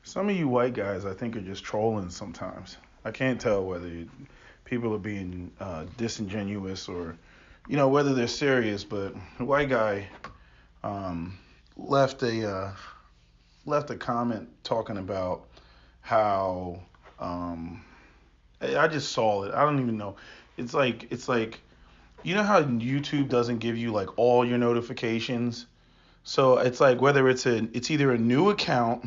Some of you white guys, I think, are just trolling sometimes. I can't tell whether people are being disingenuous or, whether they're serious. But a white guy um, left a comment talking about how I just saw it. I don't even know. It's like how YouTube doesn't give you like all your notifications. So it's like whether it's either a new account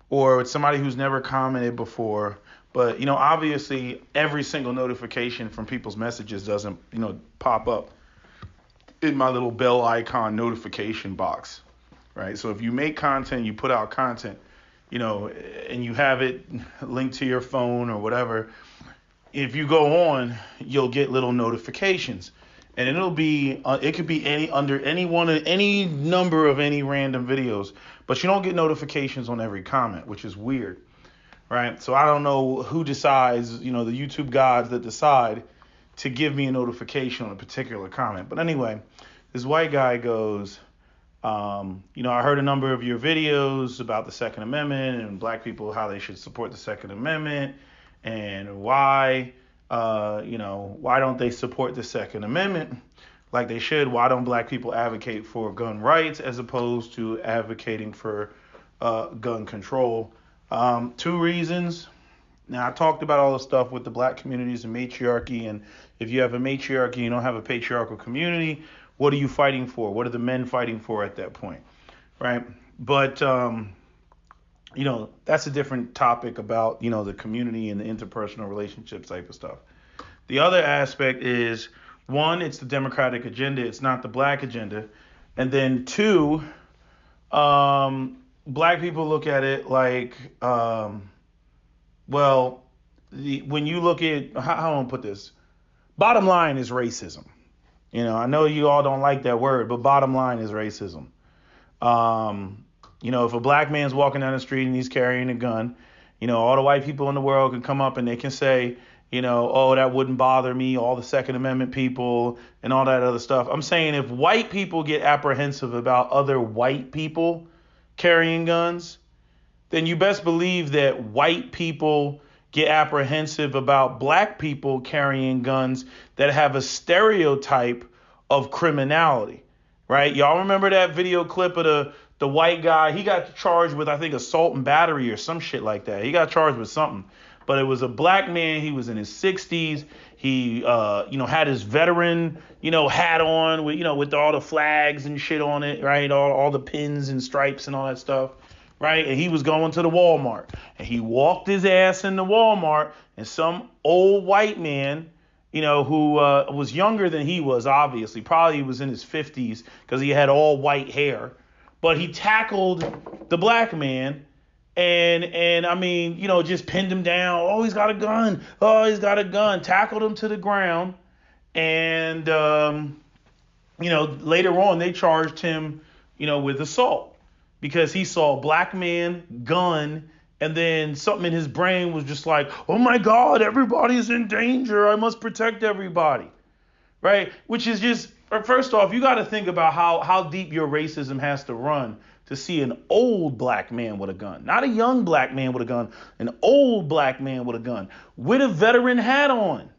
or it's somebody who's never commented before. But obviously, every single notification from people's messages doesn't pop up in my little bell icon notification box, right? So if you make content, you put out content, and you have it linked to your phone or whatever, if you go on, you'll get little notifications, and it could be any number of any random videos, but you don't get notifications on every comment, which is weird, right? So I don't know who decides, the YouTube gods that decide to give me a notification on a particular comment. But anyway, this white guy goes, I heard a number of your videos about the Second Amendment and black people, how they should support the Second Amendment and why don't they support the Second Amendment like they should? Why don't black people advocate for gun rights as opposed to advocating for gun control? Two reasons. Now, I talked about all the stuff with the black communities and matriarchy, and if you have a matriarchy, you don't have a patriarchal community, what are you fighting for? What are the men fighting for at that point, right? But, that's a different topic about, the community and the interpersonal relationships type of stuff. The other aspect is, one, it's the Democratic agenda. It's not the black agenda. And then two, black people look at it like, when you look at, how do I put this? Bottom line is racism. I know you all don't like that word, but bottom line is racism. If a black man's walking down the street and he's carrying a gun, all the white people in the world can come up and they can say, oh, that wouldn't bother me, all the Second Amendment people and all that other stuff. I'm saying if white people get apprehensive about other white people carrying guns, then you best believe that white people get apprehensive about black people carrying guns that have a stereotype of criminality, right? Y'all remember that video clip of the white guy? He got charged with, I think, assault and battery or some shit like that. He got charged with something. But it was a black man. He was in his 60s. He, had his veteran, hat on with all the flags and shit on it, right? All the pins and stripes and all that stuff. Right? And he was going to the Walmart, and he walked his ass in the Walmart, and some old white man, who was younger than he was, obviously, probably he was in his 50s because he had all white hair, but he tackled the black man and I mean, just pinned him down. Oh, he's got a gun. Oh, he's got a gun. Tackled him to the ground. And, later on they charged him, with assault, because he saw a black man, gun, and then something in his brain was just like, oh my God, everybody's in danger. I must protect everybody, right? Which is just, first off, you got to think about how deep your racism has to run to see an old black man with a gun. Not a young black man with a gun, an old black man with a gun, with a veteran hat on,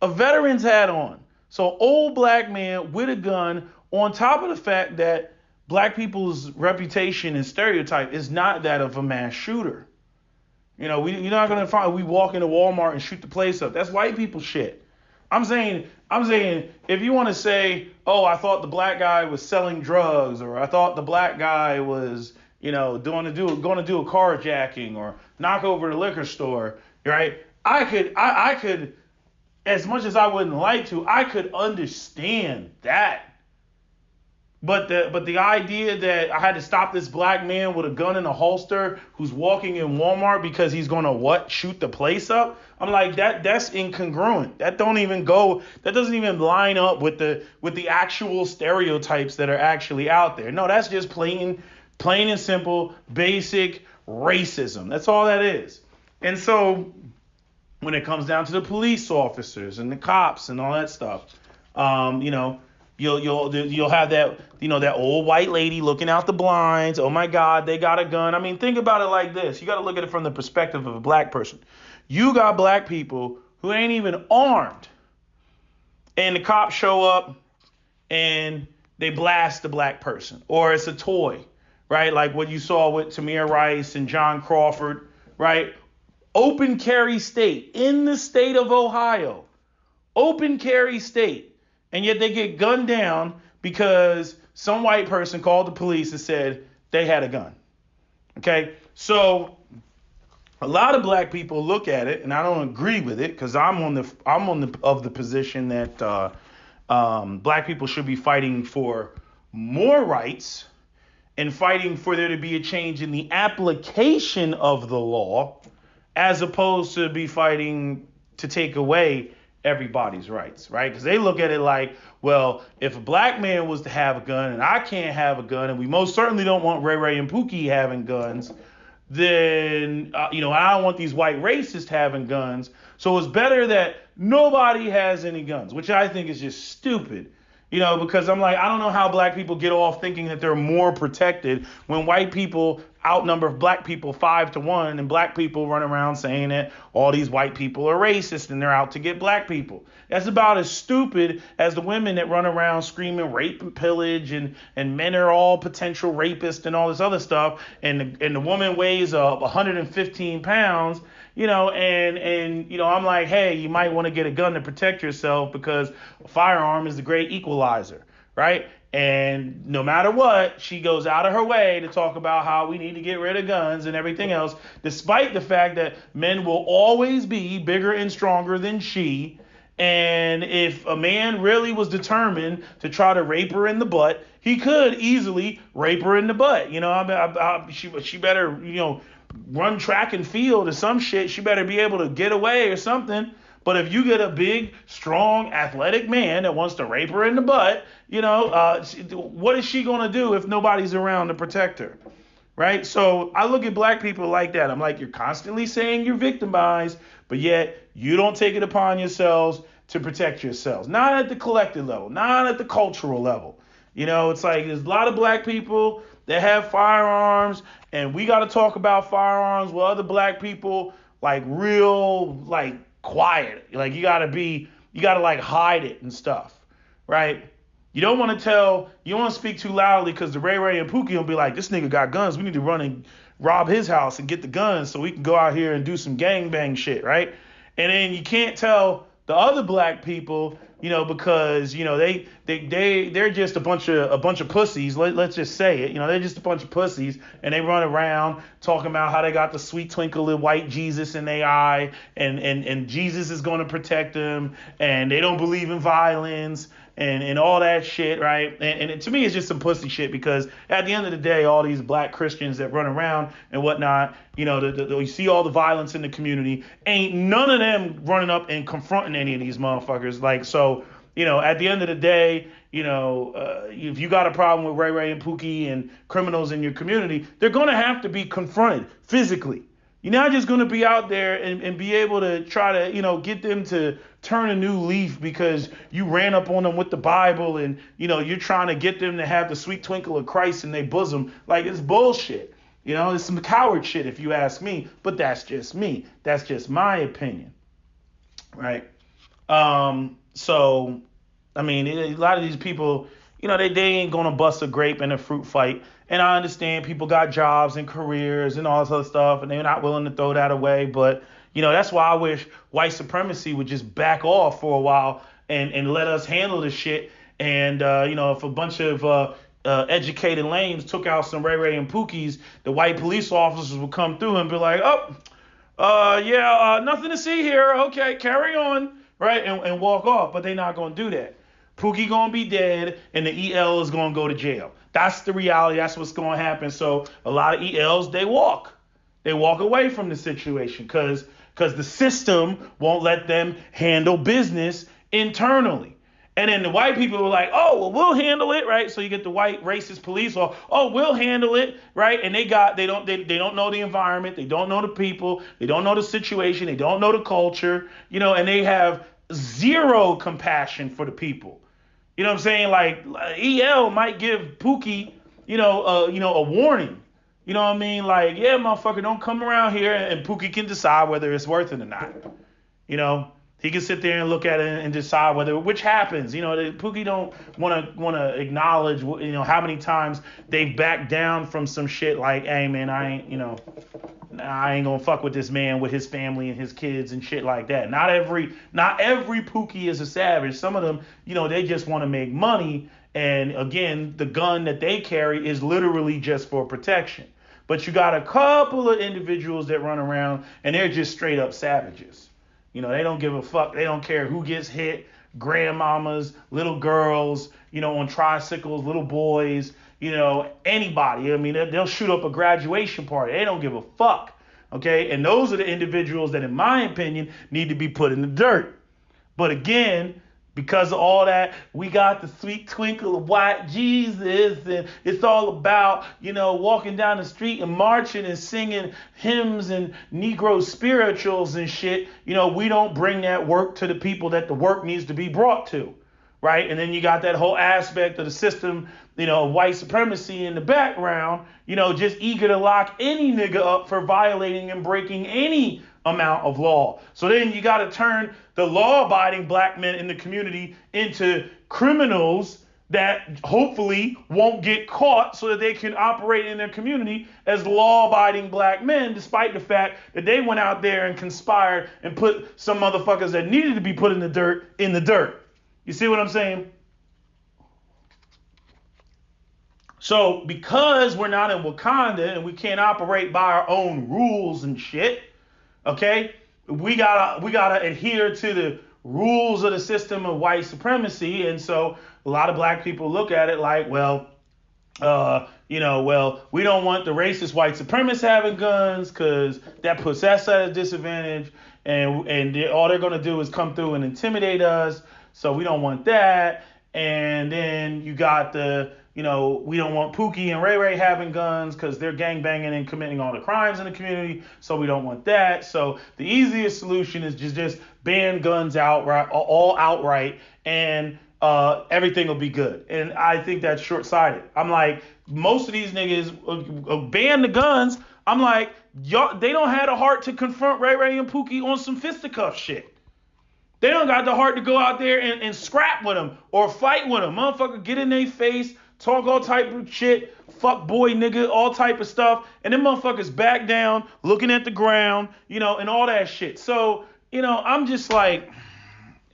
a veteran's hat on. So old black man with a gun, on top of the fact that black people's reputation and stereotype is not that of a mass shooter. You're not gonna find we walk into Walmart and shoot the place up. That's white people shit. I'm saying if you want to say, oh, I thought the black guy was selling drugs, or I thought the black guy was, going to do a carjacking or knock over the liquor store, right? I could, as much as I wouldn't like to, I could understand that. But the idea that I had to stop this black man with a gun in a holster who's walking in Walmart because he's gonna shoot the place up? I'm like, that's incongruent. That doesn't even line up with the actual stereotypes that are actually out there. No, that's just plain and simple, basic racism. That's all that is. And so when it comes down to the police officers and the cops and all that stuff, You'll have that, that old white lady looking out the blinds. Oh my God, they got a gun. I mean, think about it like this. You got to look at it from the perspective of a black person. You got black people who ain't even armed, and the cops show up and they blast the black person, or it's a toy, right? Like what you saw with Tamir Rice and John Crawford, right? Open carry state in the state of Ohio, open carry state. And yet they get gunned down because some white person called the police and said they had a gun. Okay, so a lot of black people look at it, and I don't agree with it because I'm on the position that black people should be fighting for more rights and fighting for there to be a change in the application of the law, as opposed to be fighting to take away everybody's rights, right? Because they look at it like, well, if a black man was to have a gun and I can't have a gun, and we most certainly don't want Ray Ray and Pookie having guns, then, I don't want these white racists having guns. So it's better that nobody has any guns, which I think is just stupid. Because I'm like, I don't know how black people get off thinking that they're more protected when white people outnumber black people 5-1, and black people run around saying that all these white people are racist and they're out to get black people. That's about as stupid as the women that run around screaming rape and pillage and men are all potential rapists and all this other stuff. And the woman weighs 115 pounds. I'm like, hey, you might want to get a gun to protect yourself because a firearm is the great equalizer, right? And no matter what, she goes out of her way to talk about how we need to get rid of guns and everything else, despite the fact that men will always be bigger and stronger than she. And if a man really was determined to try to rape her in the butt, he could easily rape her in the butt. She better, run track and field or some shit. She better be able to get away or something. But if you get a big, strong, athletic man that wants to rape her in the butt, what is she going to do if nobody's around to protect her? Right? So I look at black people like that. I'm like, you're constantly saying you're victimized, but yet you don't take it upon yourselves to protect yourselves. Not at the collective level, not at the cultural level. It's like there's a lot of black people that have firearms, and we got to talk about firearms with other black people, like real, like quiet. Like you got to like hide it and stuff, right? You don't want to speak too loudly because the Ray Ray and Pookie will be like, this nigga got guns. We need to run and rob his house and get the guns so we can go out here and do some gangbang shit, right? And then you can't tell the other black people, because they're just a bunch of pussies. Let's just say it. They're just a bunch of pussies, and they run around talking about how they got the sweet twinkle of white Jesus in their eye, and Jesus is going to protect them, and they don't believe in violence and all that shit, right? And to me, it's just some pussy shit because at the end of the day, all these black Christians that run around and whatnot, you see all the violence in the community, ain't none of them running up and confronting any of these motherfuckers. Like, so, at the end of the day, if you got a problem with Ray Ray and Pookie and criminals in your community, they're going to have to be confronted physically. You're not just going to be out there and be able to try to, get them to turn a new leaf because you ran up on them with the Bible and, you're trying to get them to have the sweet twinkle of Christ in their bosom. Like, it's bullshit. It's some coward shit if you ask me, but that's just me. That's just my opinion. Right. So, I mean, a lot of these people, they ain't going to bust a grape in a fruit fight. And I understand people got jobs and careers and all this other stuff, and they're not willing to throw that away. But, that's why I wish white supremacy would just back off for a while and let us handle this shit. And, if a bunch of educated lames took out some Ray Ray and Pookies, the white police officers would come through and be like, nothing to see here. Okay, carry on. Right. And walk off. But they're not going to do that. Pookie going to be dead and the EL is going to go to jail. That's the reality. That's what's going to happen. So a lot of ELs, they walk away from the situation because the system won't let them handle business internally. And then the white people were like, oh, well, we'll handle it, right? So you get the white racist police, or we'll handle it, right? And they don't know the environment, they don't know the people, they don't know the situation, they don't know the culture, and they have zero compassion for the people. You know what I'm saying? Like EL might give Pookie, a warning. You know what I mean? Like, yeah, motherfucker, don't come around here, and Pookie can decide whether it's worth it or not. You know, he can sit there and look at it and decide which happens. Pookie don't want to acknowledge, how many times they've backed down from some shit like, hey man, I ain't gonna fuck with this man with his family and his kids and shit like that. Not every Pookie is a savage. Some of them, they just want to make money. And again, the gun that they carry is literally just for protection. But you got a couple of individuals that run around and they're just straight up savages. They don't give a fuck. They don't care who gets hit. Grandmamas, little girls, on tricycles, little boys, anybody. I mean, they'll shoot up a graduation party. They don't give a fuck. Okay. And those are the individuals that, in my opinion, need to be put in the dirt. But again, because of all that, we got the sweet twinkle of white Jesus, and it's all about, walking down the street and marching and singing hymns and Negro spirituals and shit. We don't bring that work to the people that the work needs to be brought to, right? And then you got that whole aspect of the system, of white supremacy in the background, just eager to lock any nigga up for violating and breaking any amount of law. So then you got to turn the law-abiding black men in the community into criminals that hopefully won't get caught so that they can operate in their community as law-abiding black men, despite the fact that they went out there and conspired and put some motherfuckers that needed to be put in the dirt. You see what I'm saying? So because we're not in Wakanda and we can't operate by our own rules and shit, okay, we gotta adhere to the rules of the system of white supremacy. And so a lot of black people look at it like, we don't want the racist white supremacists having guns because that puts us at a disadvantage, and all they're gonna do is come through and intimidate us. So we don't want that. And then you got we don't want Pookie and Ray Ray having guns because they're gangbanging and committing all the crimes in the community. So we don't want that. So the easiest solution is just ban guns outright, and everything will be good. And I think that's short-sighted. I'm like, most of these niggas ban the guns. I'm like, y'all, they don't have the heart to confront Ray Ray and Pookie on some fisticuff shit. They don't got the heart to go out there and scrap with them or fight with them. Motherfucker, get in their face, talk all type of shit, fuck boy nigga, all type of stuff. And then motherfuckers back down, looking at the ground, and all that shit. So, I'm just like,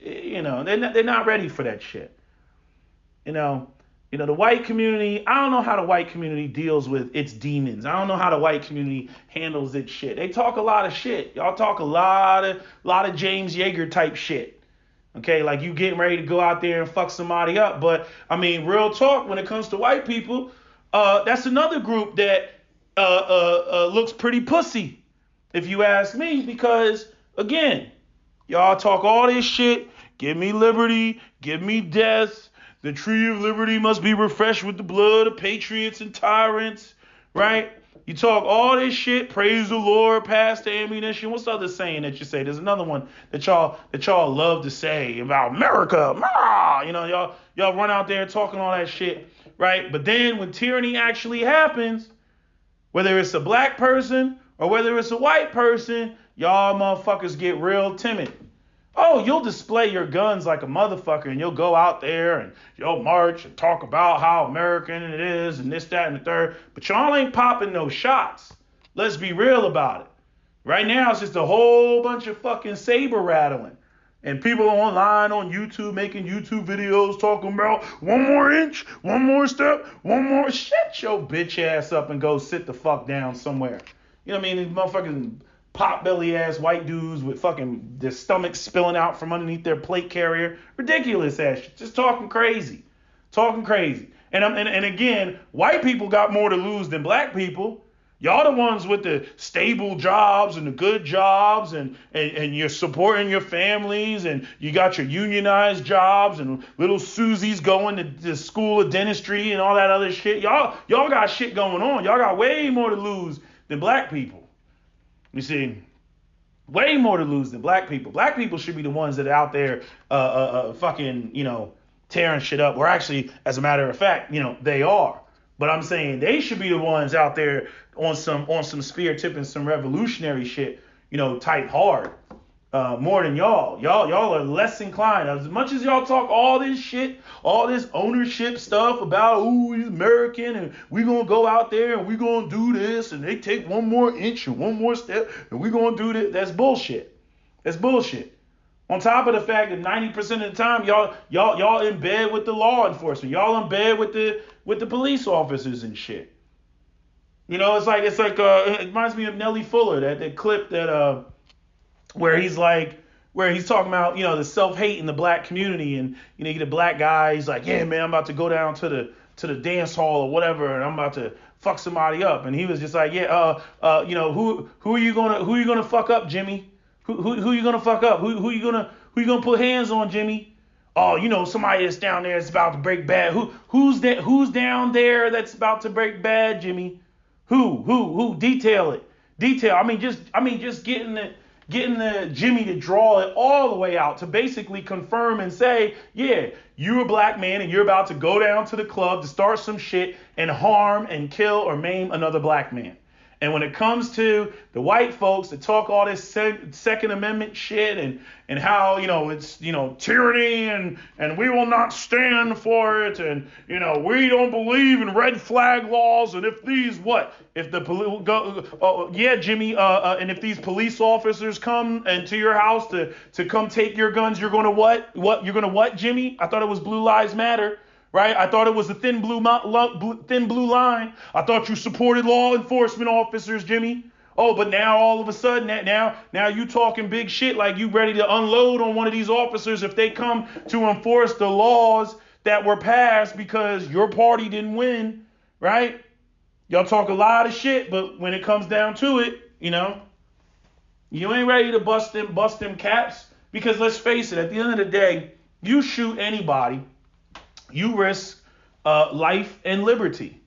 they're not ready for that shit. The white community, I don't know how the white community deals with its demons. I don't know how the white community handles its shit. They talk a lot of shit. Y'all talk a lot of James Yeager type shit. Okay, like you getting ready to go out there and fuck somebody up. But I mean, real talk, when it comes to white people, that's another group that looks pretty pussy, if you ask me, because again, y'all talk all this shit. Give me liberty, give me death. The tree of liberty must be refreshed with the blood of patriots and tyrants, right? You talk all this shit, praise the Lord, pass the ammunition. What's the other saying that you say? There's another one that y'all love to say about America. Y'all run out there talking all that shit, right? But then when tyranny actually happens, whether it's a black person or whether it's a white person, y'all motherfuckers get real timid. Oh, you'll display your guns like a motherfucker, and you'll go out there and you'll march and talk about how American it is and this, that, and the third. But y'all ain't popping no shots. Let's be real about it. Right now, it's just a whole bunch of fucking saber rattling. And people online on YouTube making YouTube videos talking about 1 more inch, 1 more step, 1 more. Shut your bitch ass up and go sit the fuck down somewhere. You know what I mean? These motherfucking pot-belly ass white dudes with fucking their stomachs spilling out from underneath their plate carrier. Ridiculous ass shit. Just talking crazy. And again, white people got more to lose than black people. Y'all the ones with the stable jobs and the good jobs and you're supporting your families and you got your unionized jobs and little Susie's going to the school of dentistry and all that other shit. Y'all got shit going on. Y'all got way more to lose than black people. You see, way more to lose than black people. Black people should be the ones that are out there fucking, tearing shit up. Or actually, as a matter of fact, they are. But I'm saying they should be the ones out there on some spear tipping some revolutionary shit, type hard. More than y'all. Y'all are less inclined. As much as y'all talk all this shit, all this ownership stuff about, he's American and we gonna go out there and we gonna do this and they take one more inch and one more step and we gonna do this. That's bullshit. That's bullshit. On top of the fact that 90% of the time y'all in bed with the law enforcement. Y'all in bed with the police officers and shit. It's like it reminds me of Nelly Fuller, that clip that where he's talking about, the self-hate in the black community, and you get a black guy, he's like, yeah, man, I'm about to go down to the dance hall or whatever, and I'm about to fuck somebody up. And he was just like, yeah, who are you gonna fuck up, Jimmy? Who you gonna fuck up? Who you gonna put hands on, Jimmy? Oh, somebody that's down there that's about to break bad. Who's down there that's about to break bad, Jimmy? Who? Detail it. I mean, just getting the Jimmy to draw it all the way out to basically confirm and say, yeah, you're a black man and you're about to go down to the club to start some shit and harm and kill or maim another black man. And when it comes to the white folks that talk all this Second Amendment shit and how, it's, tyranny and we will not stand for it. And, we don't believe in red flag laws. And if these, if the Jimmy, and if these police officers come into your house to come take your guns, you're going to what? You're going to what, Jimmy? I thought it was Blue Lives Matter. Right? I thought it was a thin blue line. I thought you supported law enforcement officers, Jimmy. Oh, but now all of a sudden, now you talking big shit like you ready to unload on one of these officers if they come to enforce the laws that were passed because your party didn't win, right? Y'all talk a lot of shit, but when it comes down to it, you ain't ready to bust them caps, because let's face it, at the end of the day, you shoot anybody, you risk life and liberty.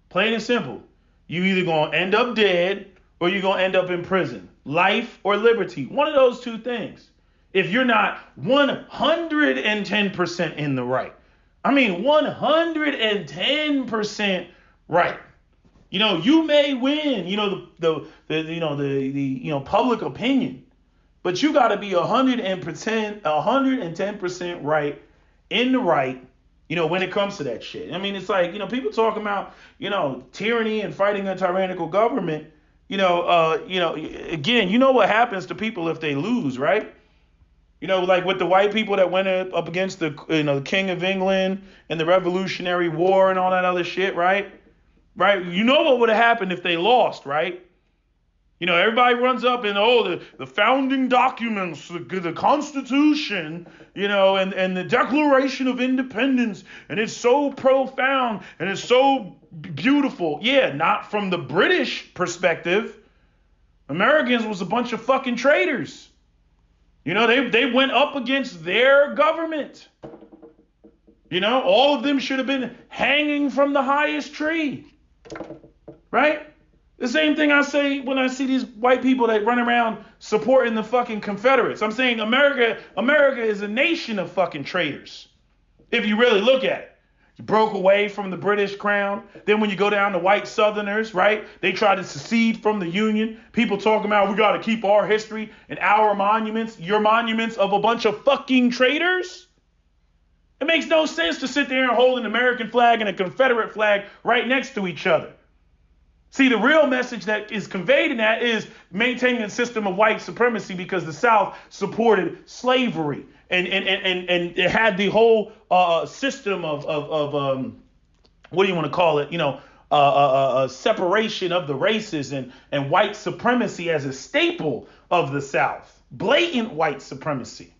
Plain and simple. You either going to end up dead or you're going to end up in prison. Life or liberty. One of those two things. If you're not 110% in the right. I mean, 110% right. You may win, the public opinion, but you got to be 110% right, in the right. When it comes to that shit. I mean, it's like, people talking about, tyranny and fighting a tyrannical government, again, what happens to people if they lose, right? Like with the white people that went up against the King of England and the Revolutionary War and all that other shit, right? Right? What would have happened if they lost, right? Everybody runs up and, the founding documents, the Constitution, and the Declaration of Independence, and it's so profound and it's so beautiful. Yeah, not from the British perspective. Americans was a bunch of fucking traitors. They went up against their government. All of them should have been hanging from the highest tree. Right? The same thing I say when I see these white people that run around supporting the fucking Confederates. I'm saying America is a nation of fucking traitors. If you really look at it. You broke away from the British crown. Then when you go down to white Southerners, right? They try to secede from the Union. People talking about we got to keep our history and our monuments. Your monuments of a bunch of fucking traitors? It makes no sense to sit there and hold an American flag and a Confederate flag right next to each other. See, the real message that is conveyed in that is maintaining a system of white supremacy, because the South supported slavery and it had the whole system of what do you want to call it? Separation of the races and white supremacy as a staple of the South. Blatant white supremacy.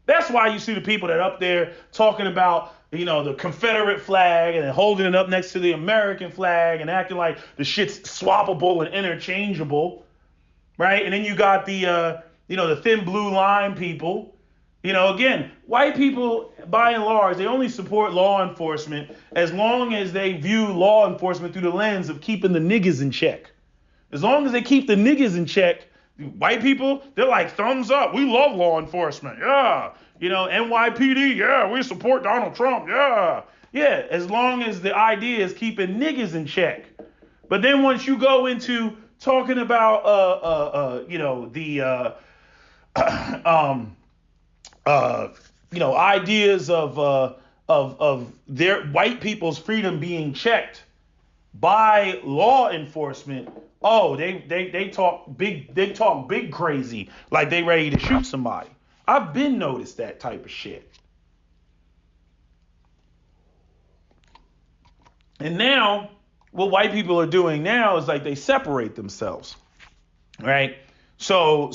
That's why you see the people that are up there talking about, the Confederate flag and holding it up next to the American flag and acting like the shit's swappable and interchangeable, right? And then you got the thin blue line people. Again, white people, by and large, they only support law enforcement as long as they view law enforcement through the lens of keeping the niggas in check. As long as they keep the niggas in check, White people, they're like, thumbs up. We love law enforcement. Yeah. NYPD. Yeah. We support Donald Trump. Yeah. Yeah. As long as the idea is keeping niggas in check. But then once you go into talking about, ideas of their white people's freedom being checked by law enforcement. Oh, they talk big crazy, like they ready to shoot somebody. I've been noticed that type of shit. And now what white people are doing now is like they separate themselves, right? So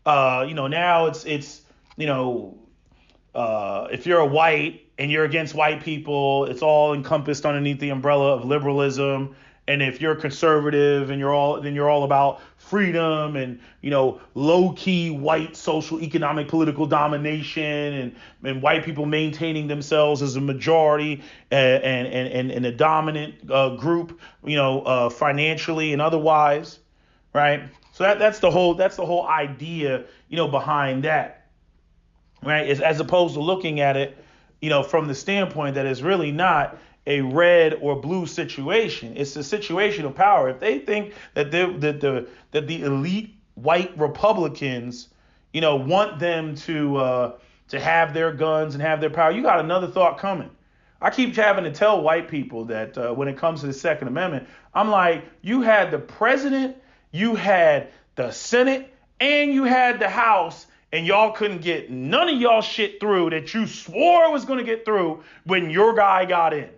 now it's if you're a white and you're against white people, it's all encompassed underneath the umbrella of liberalism. And if you're conservative and you're all about freedom and low key white social economic political domination and white people maintaining themselves as a majority and a dominant group, financially and otherwise, right? So that's the whole idea, behind that, right? As opposed to looking at it, from the standpoint that it's really not a red or blue situation. It's a situation of power. If they think that the elite white Republicans, want them to have their guns and have their power, you got another thought coming. I keep having to tell white people that when it comes to the Second Amendment, I'm like, you had the president, you had the Senate, and you had the House, and y'all couldn't get none of y'all shit through that you swore was going to get through when your guy got in.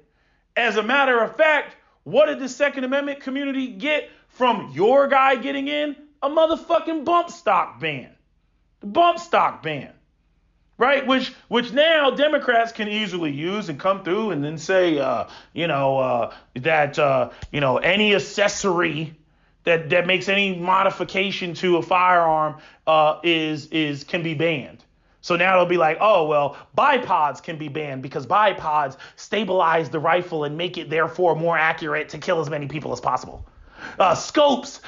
As a matter of fact, what did the Second Amendment community get from your guy getting in? A motherfucking bump stock ban. The bump stock ban. Right? Which now Democrats can easily use and come through and then say, any accessory that makes any modification to a firearm can be banned. So now it'll be like, oh, well, bipods can be banned because bipods stabilize the rifle and make it therefore more accurate to kill as many people as possible. Scopes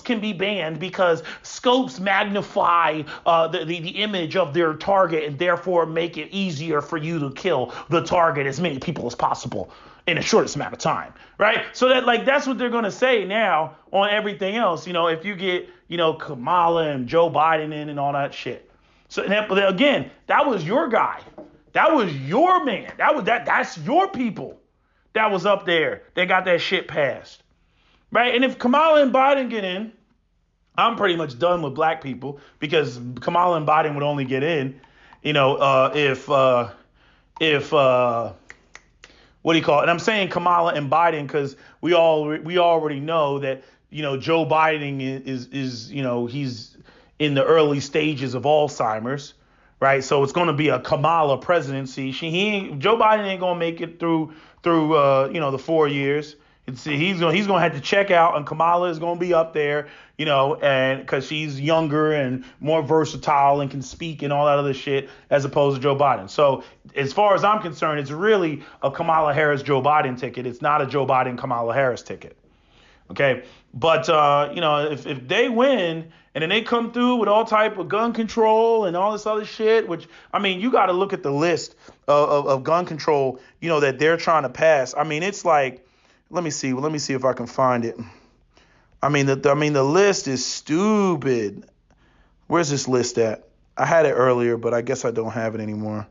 can be banned because scopes magnify the image of their target and therefore make it easier for you to kill the target as many people as possible in the shortest amount of time, right? So that's what they're going to say now on everything else. If you get, Kamala and Joe Biden in and all that shit. So again, that was your guy. That was your man. That's your people that was up there. They got that shit passed. Right? And if Kamala and Biden get in, I'm pretty much done with black people because Kamala and Biden would only get in, if what do you call it? And I'm saying Kamala and Biden because we already know that, Joe Biden is he's in the early stages of Alzheimer's, right? So it's going to be a Kamala presidency. Joe Biden ain't going to make it through the 4 years. He's going to have to check out, and Kamala is going to be up there, and because she's younger and more versatile and can speak and all that other shit as opposed to Joe Biden. So as far as I'm concerned, it's really a Kamala Harris Joe Biden ticket. It's not a Joe Biden Kamala Harris ticket. Okay, but if they win and then they come through with all type of gun control and all this other shit, which you got to look at the list of gun control, that they're trying to pass. It's like. Let me see if I can find it. The list is stupid. Where's this list at? I had it earlier, but I guess I don't have it anymore.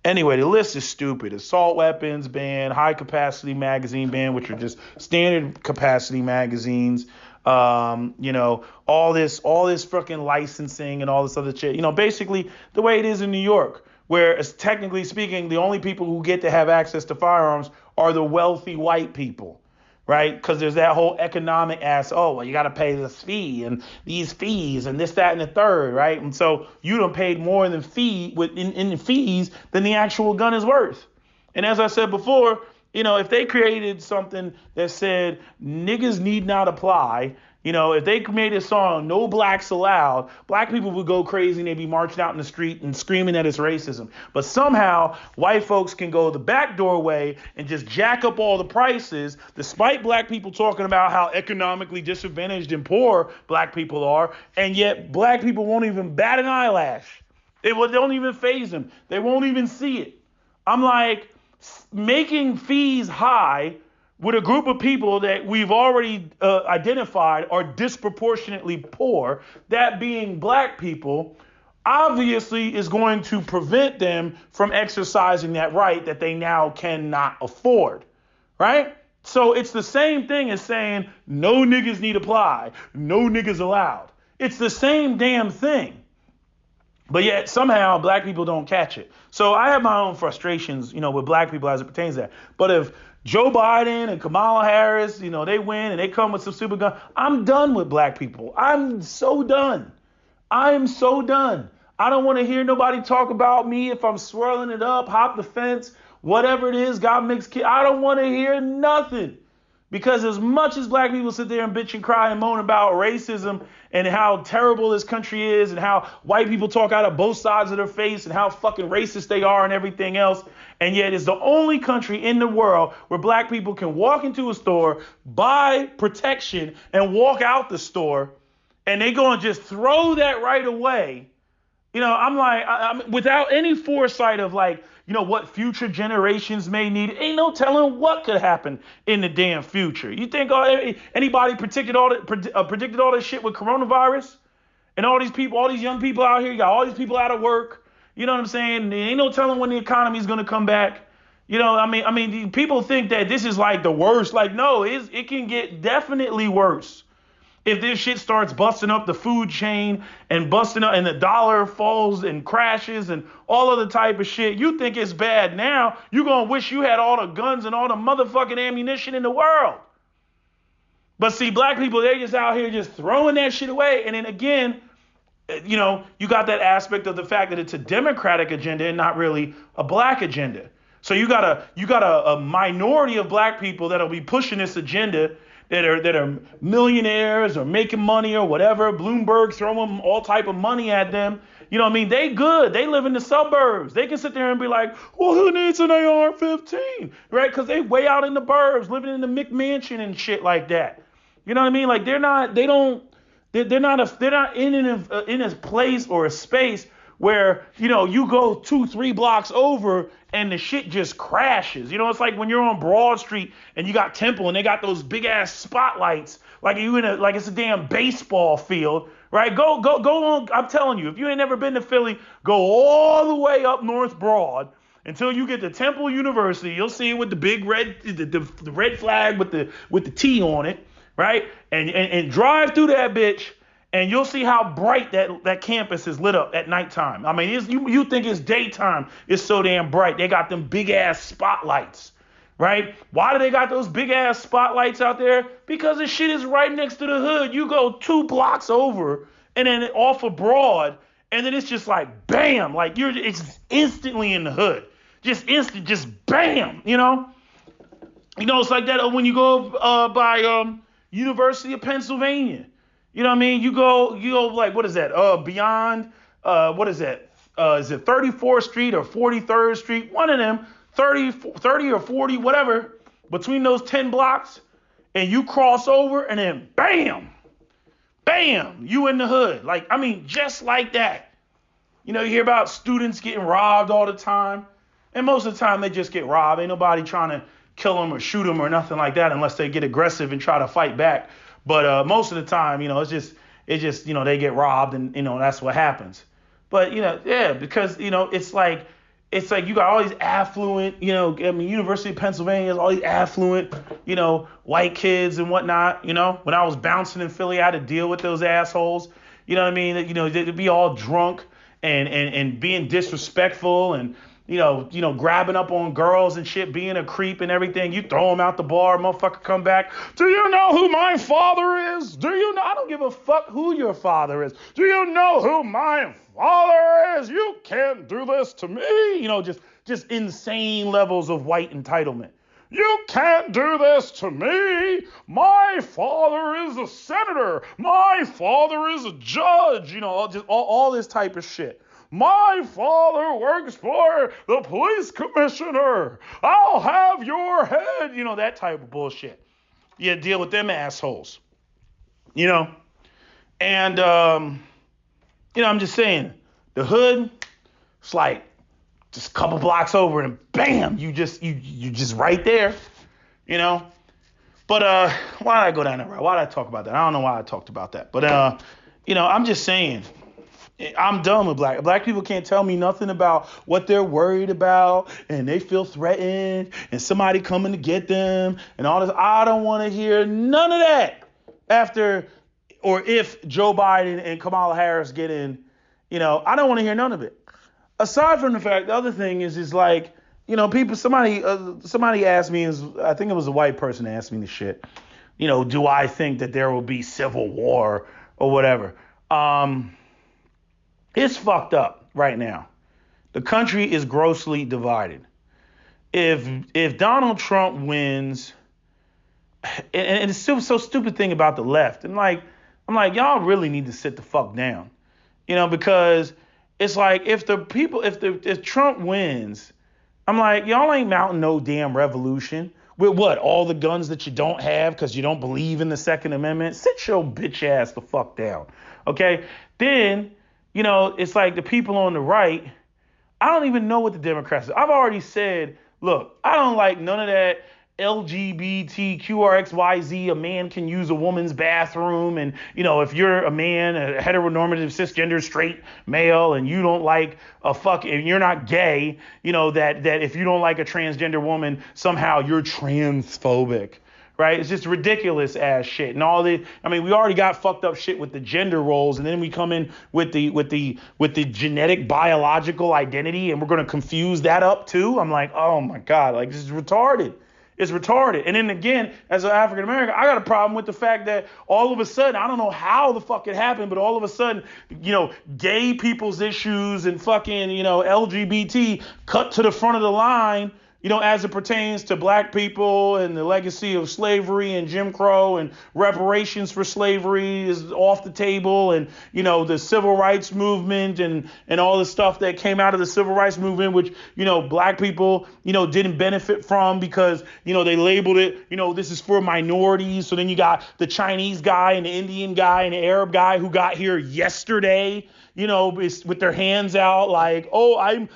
Anyway, the list is stupid. Assault weapons ban, high capacity magazine ban, which are just standard capacity magazines. All this fucking licensing and all this other shit. Basically the way it is in New York, where technically speaking, the only people who get to have access to firearms are the wealthy white people, right? Because there's that whole economic you got to pay this fee and these fees and this, that, and the third, right? And so you done paid more than in fees than the actual gun is worth. And as I said before, if they created something that said niggas need not apply, You know, if they made a song, "No Blacks Allowed," black people would go crazy and they'd be marching out in the street and screaming that it's racism. But somehow white folks can go the back doorway and just jack up all the prices, despite black people talking about how economically disadvantaged and poor black people are. And yet black people won't even bat an eyelash. They don't even faze them. They won't even see it. I'm like, making fees high with a group of people that we've already identified are disproportionately poor, that being black people, obviously is going to prevent them from exercising that right that they now cannot afford, right? So it's the same thing as saying no niggas need apply, no niggas allowed. It's the same damn thing. But yet somehow black people don't catch it. So I have my own frustrations, with black people as it pertains to that. But if Joe Biden and Kamala Harris, they win and they come with some super gun, I'm done with black people. I'm so done. I am so done. I don't want to hear nobody talk about me if I'm swirling it up, hop the fence, whatever it is, got mixed kids. I don't want to hear nothing. Because as much as black people sit there and bitch and cry and moan about racism and how terrible this country is and how white people talk out of both sides of their face and how fucking racist they are and everything else, and yet it's the only country in the world where black people can walk into a store, buy protection, and walk out the store, and they go and just throw that right away. I'm like, I'm without any foresight of what future generations may need. Ain't no telling what could happen in the damn future. You think anybody predicted all this shit with coronavirus and all these people, all these young people out here, you got all these people out of work. You know what I'm saying? There ain't no telling when the economy is going to come back. I mean, people think that this is like the worst. Like, no, it can get definitely worse. If this shit starts busting up the food chain and busting up and the dollar falls and crashes and all of the type of shit, you think it's bad now. You're going to wish you had all the guns and all the motherfucking ammunition in the world. But see, black people, they're just out here just throwing that shit away. And then again, you got that aspect of the fact that it's a Democratic agenda and not really a black agenda. So you got a minority of black people that'll be pushing this agenda that are millionaires or making money or whatever. Bloomberg throwing all type of money at them. They good. They live in the suburbs. They can sit there and be like, well, who needs an AR-15? Right? Because they way out in the burbs, living in the McMansion and shit like that. You know what I mean? Like they're not in a place or a space where, you go 2-3 blocks over and the shit just crashes. It's like when you're on Broad Street and you got Temple and they got those big ass spotlights, like it's a damn baseball field, right? Go on. I'm telling you, if you ain't never been to Philly, go all the way up North Broad until you get to Temple University. You'll see it with the big the red flag with the T on it, right? And drive through that bitch. And you'll see how bright that campus is lit up at nighttime. I mean, you think it's daytime. It's so damn bright. They got them big ass spotlights, right? Why do they got those big ass spotlights out there? Because the shit is right next to the hood. You go 2 blocks over and then off of Broad, and then it's just like bam, like it's instantly in the hood. Just instant, just bam, It's like that when you go by University of Pennsylvania. You know what I mean? You go like, what is that? Beyond, what is that? Is it 34th Street or 43rd Street? One of them, 30 or 40, whatever, between those 10 blocks, and you cross over and then bam, you in the hood. Like, I mean, just like that. You hear about students getting robbed all the time, and most of the time they just get robbed. Ain't nobody trying to kill them or shoot them or nothing like that unless they get aggressive and try to fight back. But most of the time, it's just they get robbed and, that's what happens. But, because, it's like you got all these affluent, University of Pennsylvania has all these affluent, white kids and whatnot. When I was bouncing in Philly, I had to deal with those assholes. You know what I mean? They'd be all drunk and being disrespectful and, grabbing up on girls and shit, being a creep and everything. You throw them out the bar, motherfucker come back. Do you know who my father is? Do you know? I don't give a fuck who your father is. Do you know who my father is? You can't do this to me. Just insane levels of white entitlement. You can't do this to me. My father is a senator. My father is a judge. Just all this type of shit. My father works for the police commissioner. I'll have your head. That type of bullshit. You deal with them assholes. And, I'm just saying, the hood, it's like just a couple blocks over and bam, you just right there, But why did I go down that route? Why did I talk about that? I don't know why I talked about that. But, I'm just saying, I'm done with black people can't tell me nothing about what they're worried about and they feel threatened and somebody coming to get them and all this. I don't want to hear none of that after or if Joe Biden and Kamala Harris get in, I don't want to hear none of it. Aside from the fact, the other thing is like, somebody asked me, I think it was a white person asked me the shit, do I think that there will be civil war or whatever? It's fucked up right now. The country is grossly divided. If Donald Trump wins, and it's still so stupid thing about the left, I'm like, y'all really need to sit the fuck down, because it's like if Trump wins, I'm like, y'all ain't mounting no damn revolution with what? All the guns that you don't have because you don't believe in the Second Amendment. Sit your bitch ass the fuck down, okay? Then, it's like the people on the right, I don't even know what the Democrats are. I've already said, look, I don't like none of that LGBTQRXYZ, a man can use a woman's bathroom. And, if you're a man, a heteronormative, cisgender, straight male, and you don't like and you're not gay, that if you don't like a transgender woman, somehow you're transphobic. Right? It's just ridiculous ass shit. And we already got fucked up shit with the gender roles, and then we come in with the genetic biological identity, and we're gonna confuse that up too. I'm like, oh my God, like this is retarded. It's retarded. And then again, as an African American, I got a problem with the fact that all of a sudden, I don't know how the fuck it happened, but all of a sudden, gay people's issues and fucking, LGBT cut to the front of the line, as it pertains to black people and the legacy of slavery and Jim Crow and reparations for slavery is off the table. And, the civil rights movement and all the stuff that came out of the civil rights movement, which, black people, didn't benefit from because, they labeled it, this is for minorities. So then you got the Chinese guy and the Indian guy and the Arab guy who got here yesterday, with their hands out like, oh, I'm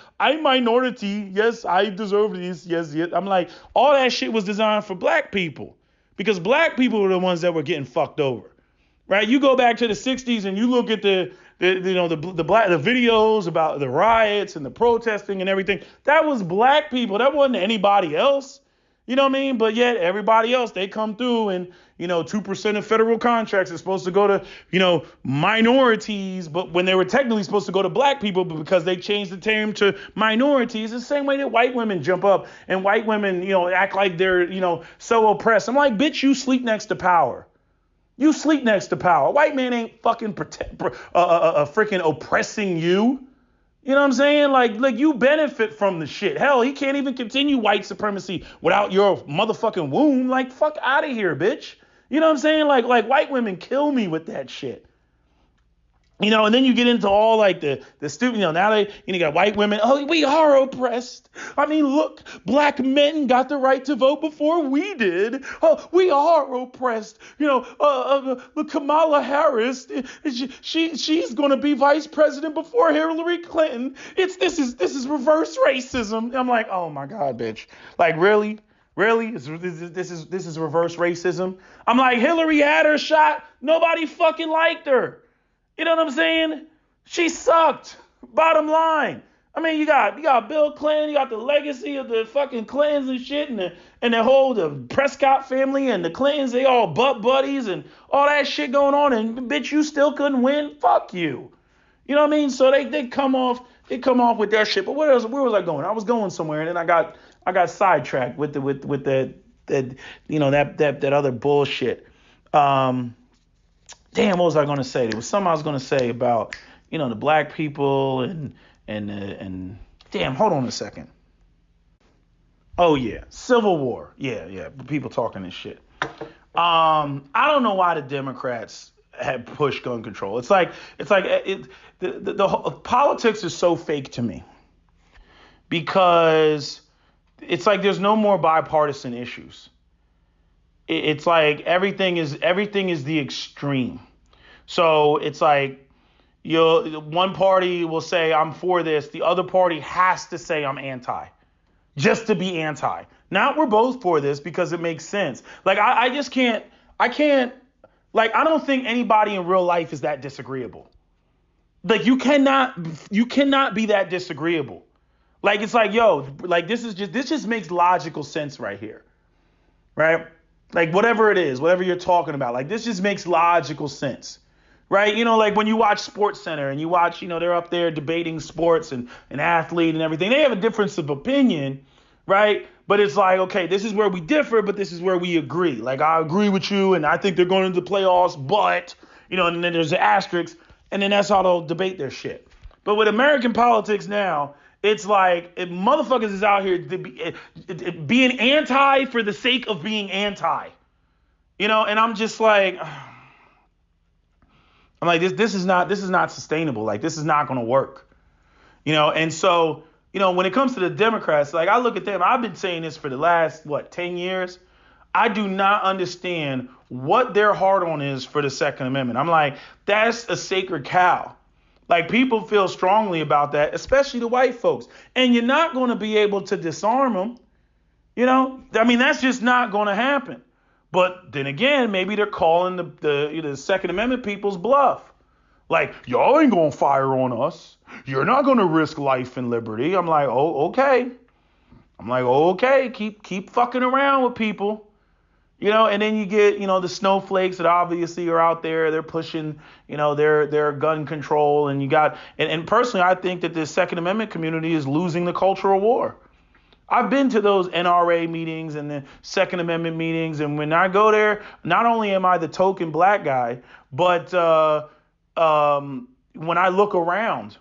minority. Yes, I deserve this. Yes. I'm like, all that shit was designed for black people because black people were the ones that were getting fucked over, right? You go back to the 60s and you look at the videos about the riots and the protesting and everything. That was black people. That wasn't anybody else. You know what I mean? But yet everybody else, they come through and, 2% of federal contracts are supposed to go to, minorities. But when they were technically supposed to go to black people, but because they changed the term to minorities, the same way that white women jump up and white women, act like they're, so oppressed. I'm like, bitch, you sleep next to power. You sleep next to power. White man ain't fucking freaking oppressing you. You know what I'm saying? Like you benefit from the shit. Hell, he can't even continue white supremacy without your motherfucking womb. Like, fuck out of here, bitch. You know what I'm saying? Like white women kill me with that shit. And then you get into all like the stupid, now they, you got white women. Oh, we are oppressed. Look, black men got the right to vote before we did. Oh, we are oppressed. Kamala Harris, she's going to be vice president before Hillary Clinton. This is reverse racism. I'm like, oh my God, bitch. Like, really? Really? This is reverse racism? I'm like, Hillary had her shot. Nobody fucking liked her. You know what I'm saying? She sucked. Bottom line. You got Bill Clinton, you got the legacy of the fucking Clintons and shit, and the Prescott family and the Clintons, they all butt buddies and all that shit going on, and bitch, you still couldn't win? Fuck you. You know what I mean? So they come off with their shit. But where was I going? I was going somewhere, and then I got sidetracked with that other bullshit. Damn, what was I going to say? There was something I was going to say about, the black people and damn, hold on a second. Oh yeah, Civil War. Yeah, yeah. People talking this shit. I don't know why the Democrats have pushed gun control. The politics is so fake to me because it's like there's no more bipartisan issues. It's like everything is the extreme. So it's like one party will say I'm for this, the other party has to say I'm anti, just to be anti. Not we're both for this because it makes sense. Like I just can't. I can't. Like I don't think anybody in real life is that disagreeable. Like you cannot be that disagreeable. Like it's like yo, like this just makes logical sense right here, right? Like whatever it is, whatever you're talking about, like this just makes logical sense. Right? Like when you watch Sports Center and you watch, they're up there debating sports and an athlete and everything. They have a difference of opinion, right? But it's like, okay, this is where we differ, but this is where we agree. Like I agree with you and I think they're going to the playoffs, but, and then there's an asterisk, and then that's how they'll debate their shit. But with American politics now, it's like if motherfuckers is out here being anti for the sake of being anti, and I'm just like, this is not sustainable. Like this is not going to work, And so, when it comes to the Democrats, like I look at them, I've been saying this for the last 10 years. I do not understand what their heart on is for the Second Amendment. I'm like, that's a sacred cow. Like people feel strongly about that, especially the white folks. And you're not going to be able to disarm them. That's just not going to happen. But then again, maybe they're calling the Second Amendment people's bluff. Like, y'all ain't going to fire on us. You're not going to risk life and liberty. I'm like, oh, okay. Keep fucking around with people. And then you get, the snowflakes that obviously are out there. They're pushing, their gun control. And you got, and personally, I think that the Second Amendment community is losing the cultural war. I've been to those NRA meetings and the Second Amendment meetings, and when I go there, not only am I the token black guy, but when I look around,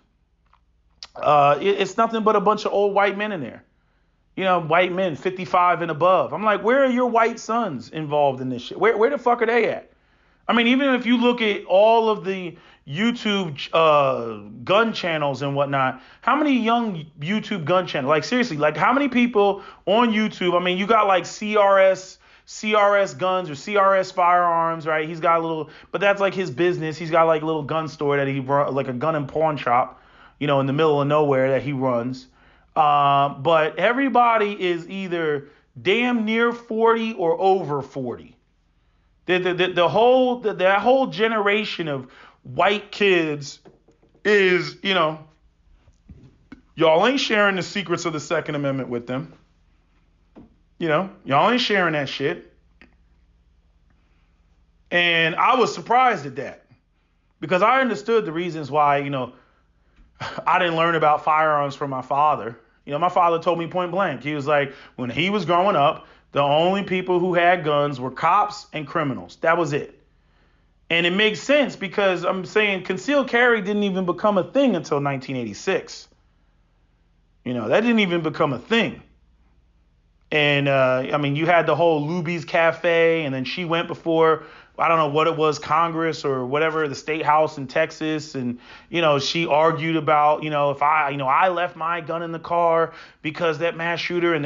it's nothing but a bunch of old white men in there. White men, 55 and above. I'm like, where are your white sons involved in this shit? Where the fuck are they at? Even if you look at all of the YouTube gun channels and whatnot, how many young YouTube gun channels? Like seriously, like how many people on YouTube? You got like CRS guns or CRS firearms, right? He's got a little, but that's like his business. He's got like a little gun store that he run, like a gun and pawn shop, in the middle of nowhere that he runs. But everybody is either damn near 40 or over 40. That whole generation of white kids is, y'all ain't sharing the secrets of the Second Amendment with them. Y'all ain't sharing that shit. And I was surprised at that because I understood the reasons why, I didn't learn about firearms from my father. My father told me point blank. He was like, when he was growing up, the only people who had guns were cops and criminals. That was it. And it makes sense because I'm saying concealed carry didn't even become a thing until 1986. That didn't even become a thing. And you had the whole Luby's Cafe, and then she went before, I don't know what it was, Congress or whatever, the state house in Texas. And, she argued about, if I left my gun in the car because that mass shooter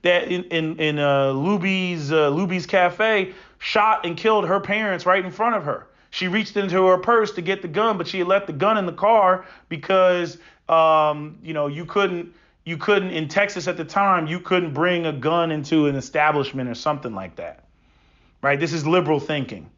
that in Luby's Cafe shot and killed her parents right in front of her. She reached into her purse to get the gun, but she had left the gun in the car because, you couldn't in Texas at the time, you couldn't bring a gun into an establishment or something like that. Right? This is liberal thinking.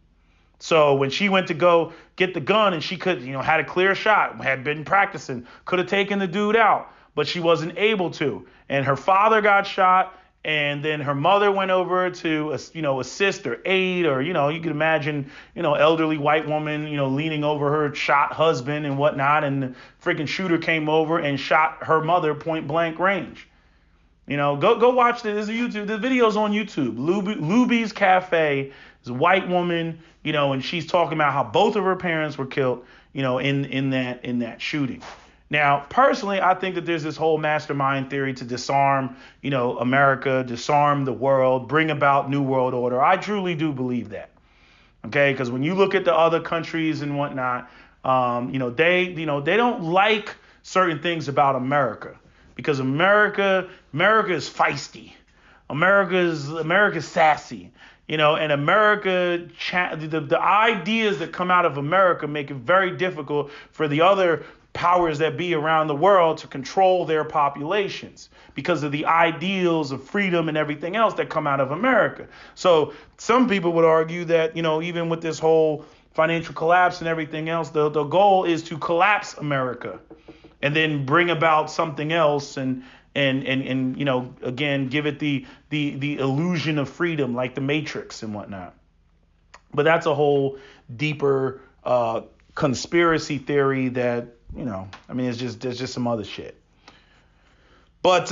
So when she went to go get the gun and she could, had a clear shot, had been practicing, could have taken the dude out, but she wasn't able to. And her father got shot. And then her mother went over to, assist or aid, or, you can imagine, elderly white woman, leaning over her shot husband and whatnot. And the freaking shooter came over and shot her mother point blank range. Go watch this. The video's on YouTube. Luby's Cafe is a white woman, and she's talking about how both of her parents were killed, in that shooting. Now, personally, I think that there's this whole mastermind theory to disarm, America, disarm the world, bring about new world order. I truly do believe that. Okay, because when you look at the other countries and whatnot, they don't like certain things about America because America is feisty. America's sassy. And America, the ideas that come out of America make it very difficult for the other powers that be around the world to control their populations because of the ideals of freedom and everything else that come out of America. So some people would argue that, even with this whole financial collapse and everything else, the goal is to collapse America and then bring about something else and again, give it the illusion of freedom like the Matrix and whatnot. But that's a whole deeper conspiracy theory that, there's just some other shit. But,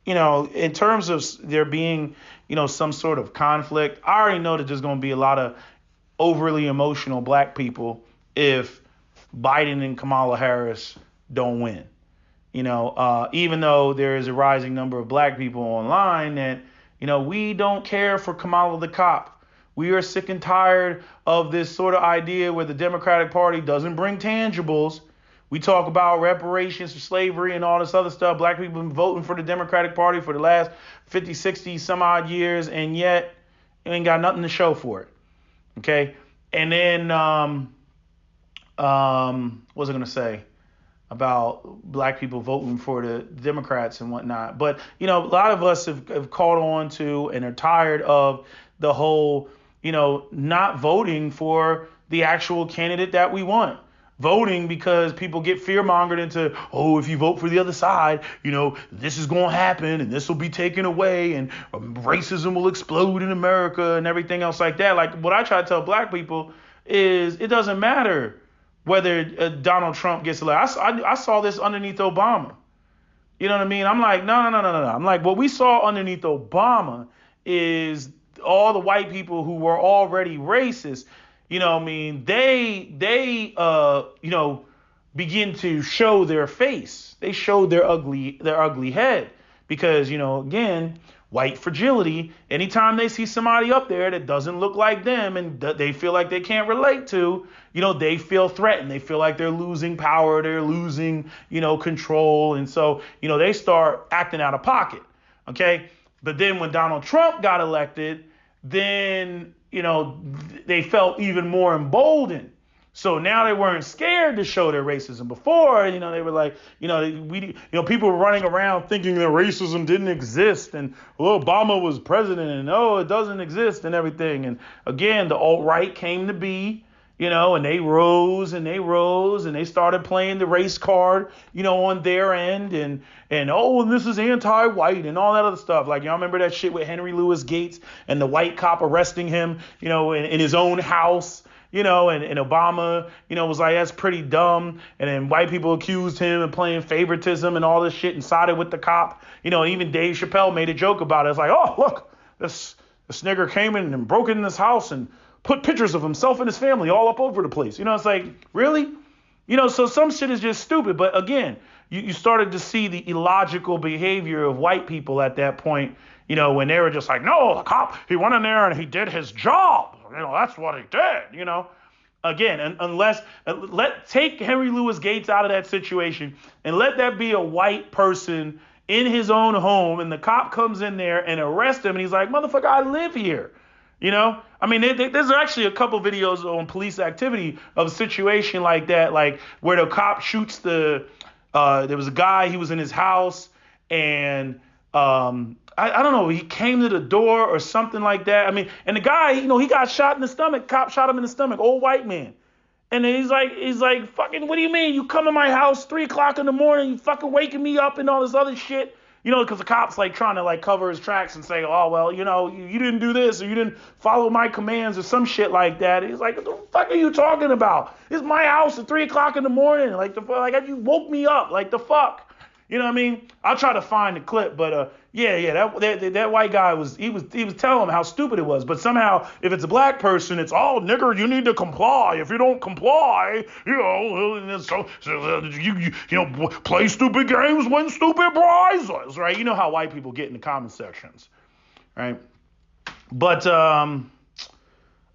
in terms of there being, some sort of conflict, I already know that there's going to be a lot of overly emotional black people if Biden and Kamala Harris don't win. Even though there is a rising number of black people online that, we don't care for Kamala the cop. We are sick and tired of this sort of idea where the Democratic Party doesn't bring tangibles. We talk about reparations for slavery and all this other stuff. Black people have been voting for the Democratic Party for the last 50, 60, some odd years, and yet you ain't got nothing to show for it. Okay? And then, what was I going to say about black people voting for the Democrats and whatnot? But, a lot of us have caught on to and are tired of the whole not voting for the actual candidate that we want. Voting because people get fear-mongered into, if you vote for the other side, this is going to happen and this will be taken away and racism will explode in America and everything else like that. Like what I try to tell black people is it doesn't matter whether Donald Trump gets elected. I saw this underneath Obama. You know what I mean? I'm like, no. I'm like, what we saw underneath Obama is all the white people who were already racist, they begin to show their face. They show their ugly head because, again, white fragility, anytime they see somebody up there that doesn't look like them and they feel like they can't relate to, they feel threatened. They feel like they're losing power. They're losing, control. And so, they start acting out of pocket. Okay. But then when Donald Trump got elected, then, they felt even more emboldened. So now they weren't scared to show their racism. Before, they were like, people were running around thinking that racism didn't exist and Obama was president and it doesn't exist and everything. And again, the alt-right came to be, and they rose and they started playing the race card, on their end and this is anti-white and all that other stuff. Like, y'all remember that shit with Henry Louis Gates and the white cop arresting him, in his own house, and Obama, was like, that's pretty dumb. And then white people accused him of playing favoritism and all this shit and sided with the cop. Even Dave Chappelle made a joke about it. It's like, oh, look, this nigger came in and broke in this house and put pictures of himself and his family all up over the place. It's like, really? So some shit is just stupid. But again, you started to see the illogical behavior of white people at that point, when they were just like, no, the cop, he went in there and he did his job. That's what he did, Again, unless take Henry Louis Gates out of that situation and let that be a white person in his own home and the cop comes in there and arrests him and he's like, motherfucker, I live here. There's actually a couple videos on police activity of a situation like that, like where the cop shoots there was a guy, he was in his house and I don't know, he came to the door or something like that. And the guy, he got shot in the stomach. Cop shot him in the stomach, old white man. And then he's like, fucking, what do you mean? You come in my house 3:00 in the morning, you fucking waking me up and all this other shit. Because the cop's like trying to like cover his tracks and say, oh, well, you didn't do this or you didn't follow my commands or some shit like that. He's like, what the fuck are you talking about? It's my house at 3:00 in the morning. Like, you woke me up. Like, the fuck? You know what I mean? I'll try to find the clip, but that white guy was telling him how stupid it was. But somehow, if it's a black person, it's nigger, you need to comply. If you don't comply, play stupid games, win stupid prizes, right? You know how white people get in the comment sections, right? But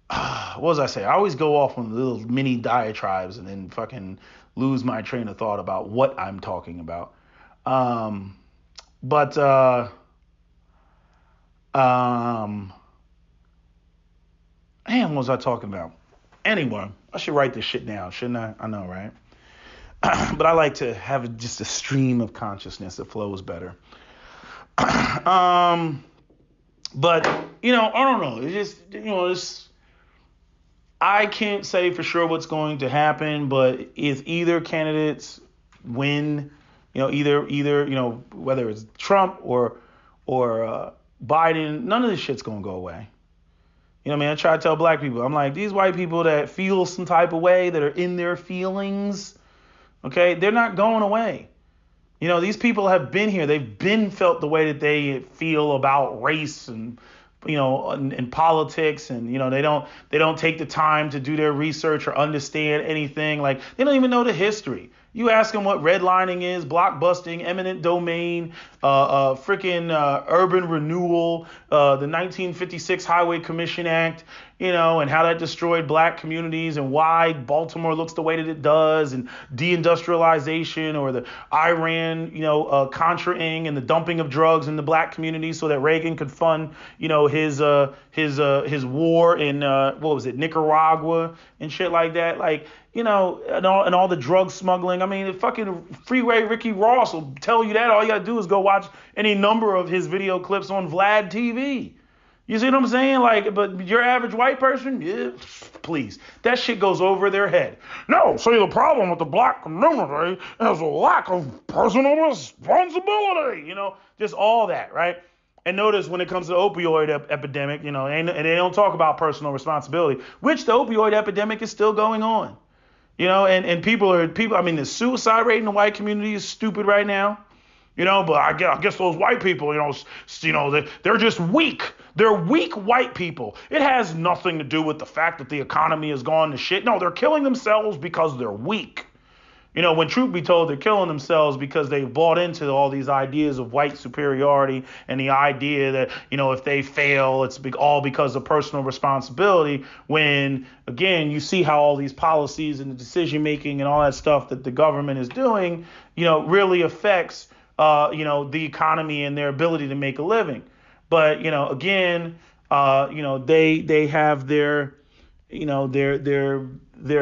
what was I say? I always go off on little mini diatribes and then fucking lose my train of thought about what I'm talking about. Man, what was I talking about? Anyway, I should write this shit down, shouldn't I? I know, right? But I like to have just a stream of consciousness that flows better. But I don't know. It's just, I can't say for sure what's going to happen, but if either candidates win, either whether it's Trump or Biden, none of this shit's gonna go away. I try to tell black people, I'm like, these white people that feel some type of way, that are in their feelings, okay, they're not going away. These people have been here. They've been felt the way that they feel about race and in politics, and they don't take the time to do their research or understand anything. Like, they don't even know the history. You ask them what redlining is, blockbusting, eminent domain, urban renewal, the 1956 Highway Commission Act, and how that destroyed black communities and why Baltimore looks the way that it does, and deindustrialization, or the Iran, Contra-ing and the dumping of drugs in the black communities so that Reagan could fund, his war in Nicaragua and shit like that. Like, and all the drug smuggling. I mean, the fucking Freeway Ricky Ross will tell you that. All you gotta do is go watch any number of his video clips on Vlad TV. You see what I'm saying? Like, but your average white person, yeah, please, that shit goes over their head. No, see, the problem with the black community is a lack of personal responsibility. Just all that, right? And notice when it comes to the opioid epidemic, and they don't talk about personal responsibility, which the opioid epidemic is still going on. And people, I mean, the suicide rate in the white community is stupid right now. But I guess those white people, they're just weak. They're weak white people. It has nothing to do with the fact that the economy has gone to shit. No, they're killing themselves because they're weak. When truth be told, they're killing themselves because they've bought into all these ideas of white superiority and the idea that, if they fail, it's all because of personal responsibility. When, again, you see how all these policies and the decision making and all that stuff that the government is doing, really affects, the economy and their ability to make a living. But, again, they have their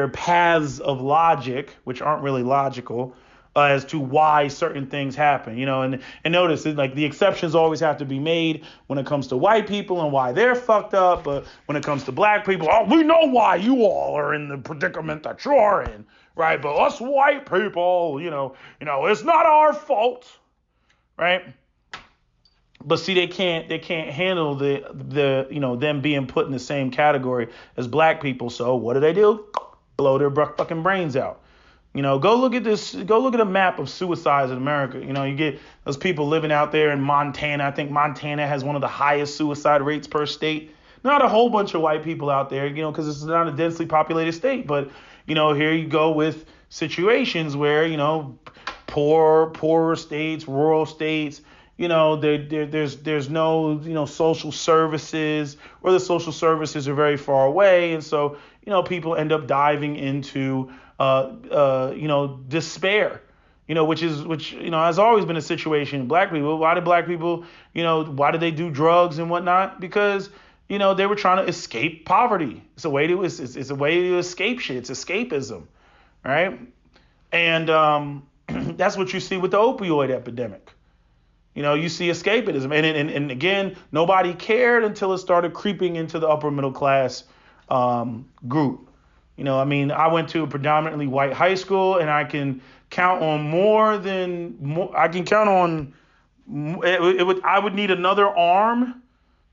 paths of logic, which aren't really logical, as to why certain things happen, and notice like the exceptions always have to be made when it comes to white people and why they're fucked up. But when it comes to black people, we know why you all are in the predicament that you're in, right? But us white people, it's not our fault, right? But see, they can't handle the them being put in the same category as black people. So what do? Blow their fucking brains out. Go look at this. Go look at a map of suicides in America. You get those people living out there in Montana. I think Montana has one of the highest suicide rates per state. Not a whole bunch of white people out there, because it's not a densely populated state. But here you go with situations where poorer states, rural states. There's no, social services, or the social services are very far away. And so, people end up diving into, despair, which has always been a situation in black people. Why did black people, why did they do drugs and whatnot? Because, they were trying to escape poverty. It's a way to escape shit. It's escapism, right? And that's what you see with the opioid epidemic. You see escapism. And again, nobody cared until it started creeping into the upper middle class group. I went to a predominantly white high school, and I can count on I would need another arm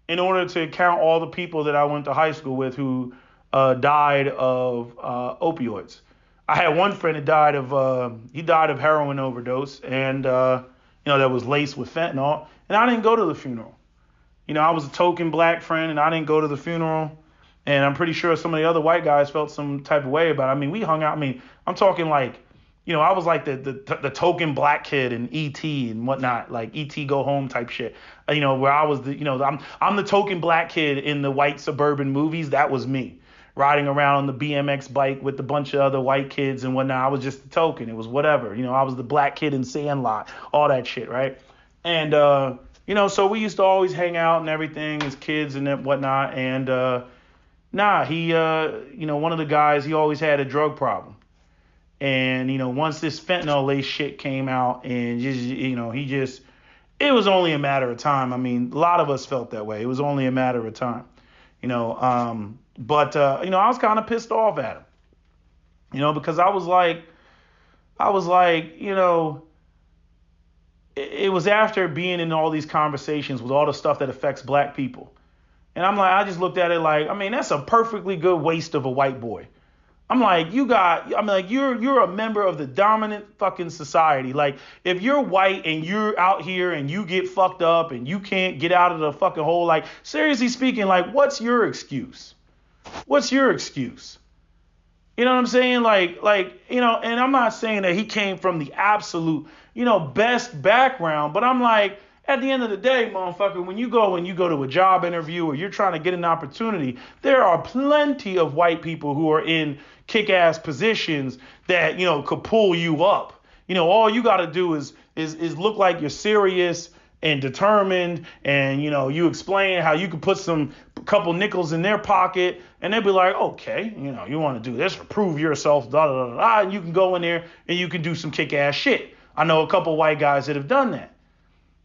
in order to count all the people that I went to high school with who died of opioids. I had one friend that died of heroin overdose, and that was laced with fentanyl, and I didn't go to the funeral. I was a token black friend, and I didn't go to the funeral. And I'm pretty sure some of the other white guys felt some type of way about it. I mean, we hung out. I mean, I'm talking like, I was like the token black kid in E.T. and whatnot, like E.T. Go Home type shit. Where I was I'm the token black kid in the white suburban movies. That was me, riding around on the BMX bike with a bunch of other white kids and whatnot. I was just a token. It was whatever. I was the black kid in Sandlot, all that shit, right? And so we used to always hang out and everything as kids and whatnot. And he, one of the guys, he always had a drug problem. And, once this fentanyl lace shit came out and it was only a matter of time. I mean, a lot of us felt that way. It was only a matter of time, but I was kind of pissed off at him, because I was like, it was after being in all these conversations with all the stuff that affects black people. And I'm like, I just looked at it like, I mean, that's a perfectly good waste of a white boy. I'm like, you're a member of the dominant fucking society. Like, if you're white and you're out here and you get fucked up and you can't get out of the fucking hole, like, seriously speaking, like, what's your excuse? What's your excuse? You know what I'm saying? Like, and I'm not saying that he came from the absolute, best background, but I'm like, at the end of the day, motherfucker, when you go to a job interview or you're trying to get an opportunity, there are plenty of white people who are in kick-ass positions that, could pull you up. All you got to do is look like you're serious and determined, and, you explain how you could put a couple nickels in their pocket, and they'll be like, okay, you want to do this, prove yourself, da da da da, and you can go in there and you can do some kick-ass shit. I know a couple white guys that have done that.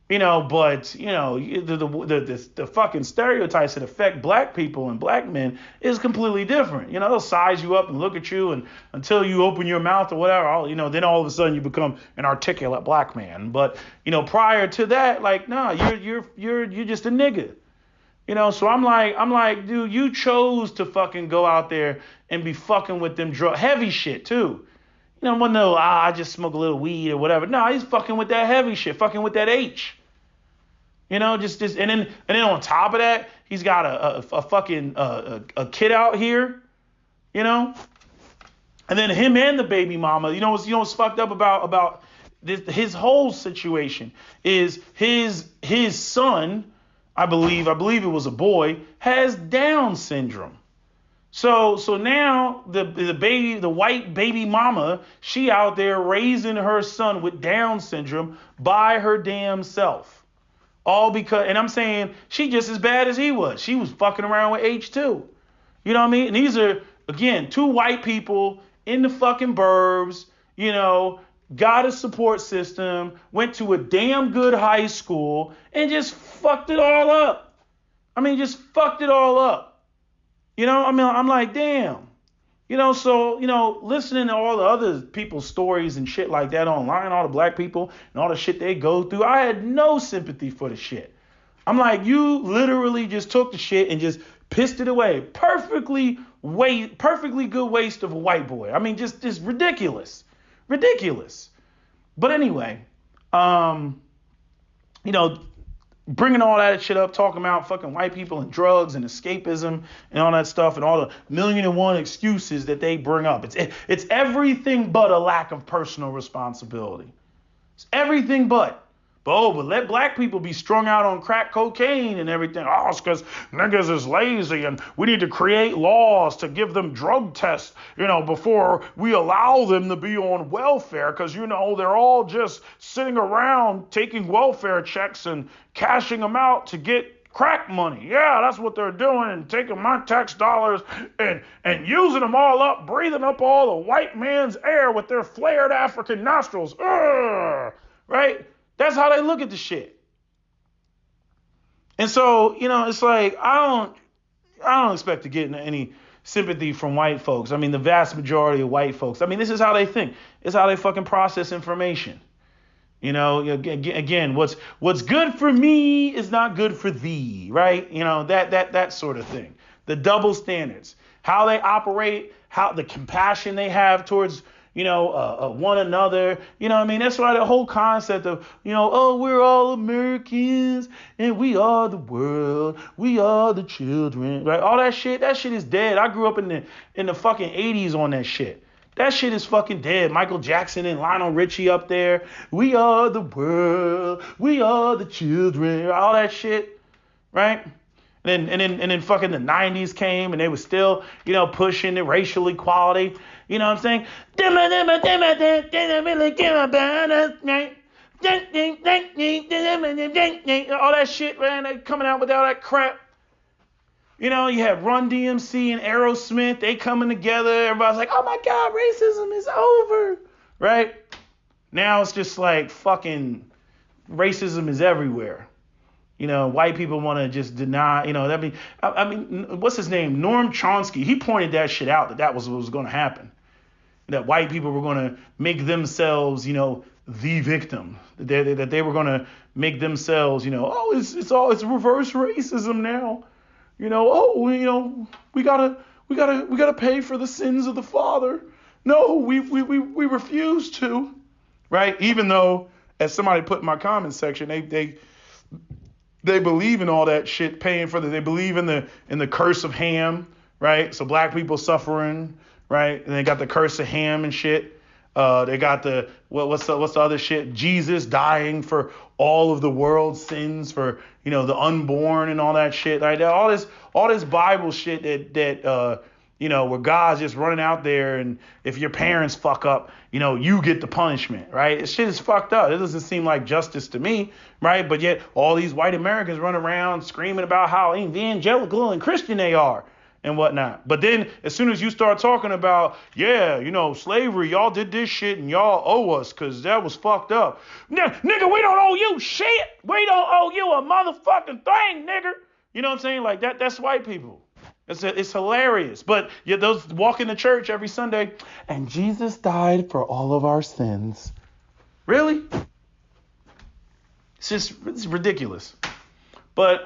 But the fucking stereotypes that affect black people and black men is completely different. They'll size you up and look at you, and until you open your mouth or whatever, then all of a sudden you become an articulate black man. But prior to that, like, nah, you're just a nigga. So I'm like, dude, you chose to fucking go out there and be fucking with them heavy shit too. I just smoke a little weed or whatever. No, he's fucking with that heavy shit, fucking with that H. And then on top of that, he's got a fucking a kid out here, and then him and the baby mama. What's fucked up about this, his whole situation is his son, I believe it was a boy, has Down syndrome. So now the white baby mama, she out there raising her son with Down syndrome by her damn self. All because, and I'm saying she just as bad as he was. She was fucking around with H2. You know what I mean? And these are, again, two white people in the fucking burbs, got a support system, went to a damn good high school, and just fucked it all up. Just fucked it all up. I'm like, damn. Listening to all the other people's stories and shit like that online, all the black people and all the shit they go through, I had no sympathy for the shit. I'm like, you literally just took the shit and just pissed it away. Perfectly good waste of a white boy. Just ridiculous. Ridiculous. But anyway, bringing all that shit up, talking about fucking white people and drugs and escapism and all that stuff and all the 1,000,001 excuses that they bring up. It's everything but a lack of personal responsibility. It's everything but. But let black people be strung out on crack cocaine and everything. Oh, it's because niggas is lazy and we need to create laws to give them drug tests, before we allow them to be on welfare because, they're all just sitting around taking welfare checks and cashing them out to get crack money. Yeah, that's what they're doing, and taking my tax dollars and using them all up, breathing up all the white man's air with their flared African nostrils. Ugh, right? That's how they look at the shit. And so, it's like, I don't expect to get any sympathy from white folks. The vast majority of white folks. This is how they think. It's how they fucking process information. Again, what's good for me is not good for thee, right? That sort of thing. The double standards, how they operate, how the compassion they have towards, one another. You know what I mean? That's why the whole concept of, oh, we're all Americans and we are the world. We are the children, right? All that shit is dead. I grew up in the fucking 80s on that shit. That shit is fucking dead. Michael Jackson and Lionel Richie up there. We are the world. We are the children. All that shit, right? And then fucking the 90s came and they were still, pushing the racial equality. You know what I'm saying? All that shit, man. They coming out with all that crap. You have Run DMC and Aerosmith. They coming together. Everybody's like, oh my God, racism is over. Right? Now it's just like fucking racism is everywhere. White people want to just deny, I mean, what's his name? Noam Chomsky. He pointed that shit out, that was what was going to happen. That white people were going to make themselves, the victim. That they were going to make themselves, it's reverse racism now. We gotta pay for the sins of the father. No, we refuse to, right? Even though, as somebody put in my comment section, they believe in all that shit, paying for they believe in the curse of Ham, right? So black people suffering, right? And they got the curse of Ham and shit. They got what's the other shit? Jesus dying for all of the world's sins, for the unborn and all that shit. Like all this Bible shit that where God's just running out there, and if your parents fuck up, you get the punishment, right? This shit is fucked up. It doesn't seem like justice to me, right? But yet all these white Americans run around screaming about how evangelical and Christian they are and whatnot. But then as soon as you start talking about, slavery, y'all did this shit and y'all owe us because that was fucked up. Nigga, we don't owe you shit. We don't owe you a motherfucking thing, nigga. You know what I'm saying? Like that's white people. It's hilarious. But those walk into church every Sunday, and Jesus died for all of our sins. Really? It's ridiculous. But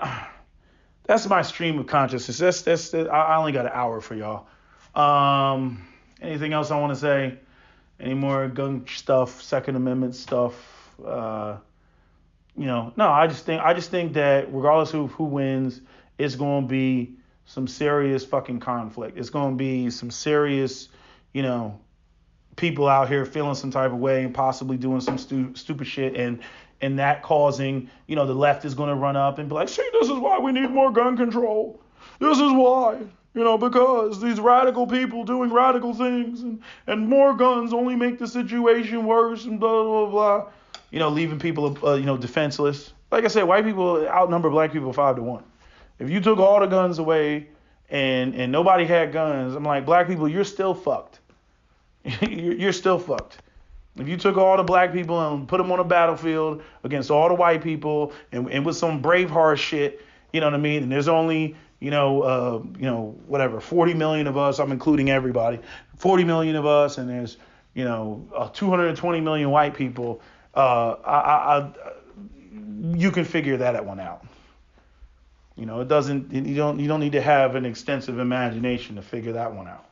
that's my stream of consciousness. I only got an hour for y'all. Anything else I want to say? Any more gun stuff, Second Amendment stuff? No. I just think that regardless of who wins, it's going to be some serious fucking conflict. It's going to be some serious, people out here feeling some type of way and possibly doing some stupid shit, and that causing, the left is going to run up and be like, see, this is why we need more gun control. This is why, because these radical people doing radical things and more guns only make the situation worse and blah, blah, blah. Leaving people, defenseless. Like I said, white people outnumber black people 5-1. If you took all the guns away and nobody had guns, I'm like, black people, you're still fucked. You're still fucked. If you took all the black people and put them on a battlefield against all the white people and with some Braveheart shit, you know what I mean? And there's only, 40 million of us. I'm including everybody. 40 million of us, and there's, 220 million white people. You can figure that one out. You don't need to have an extensive imagination to figure that one out.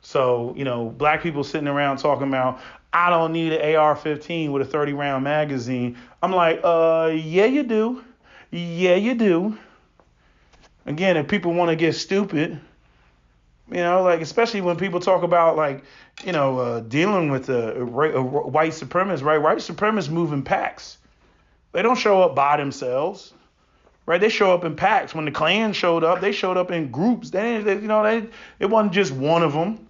So, black people sitting around talking about, I don't need an AR-15 with a 30-round magazine. I'm like, yeah, you do. Yeah, you do. Again, if people want to get stupid, especially when people talk about, dealing with white supremacists, right? White supremacists move in packs. They don't show up by themselves. Right, they show up in packs. When the Klan showed up, they showed up in groups. It wasn't just one of them.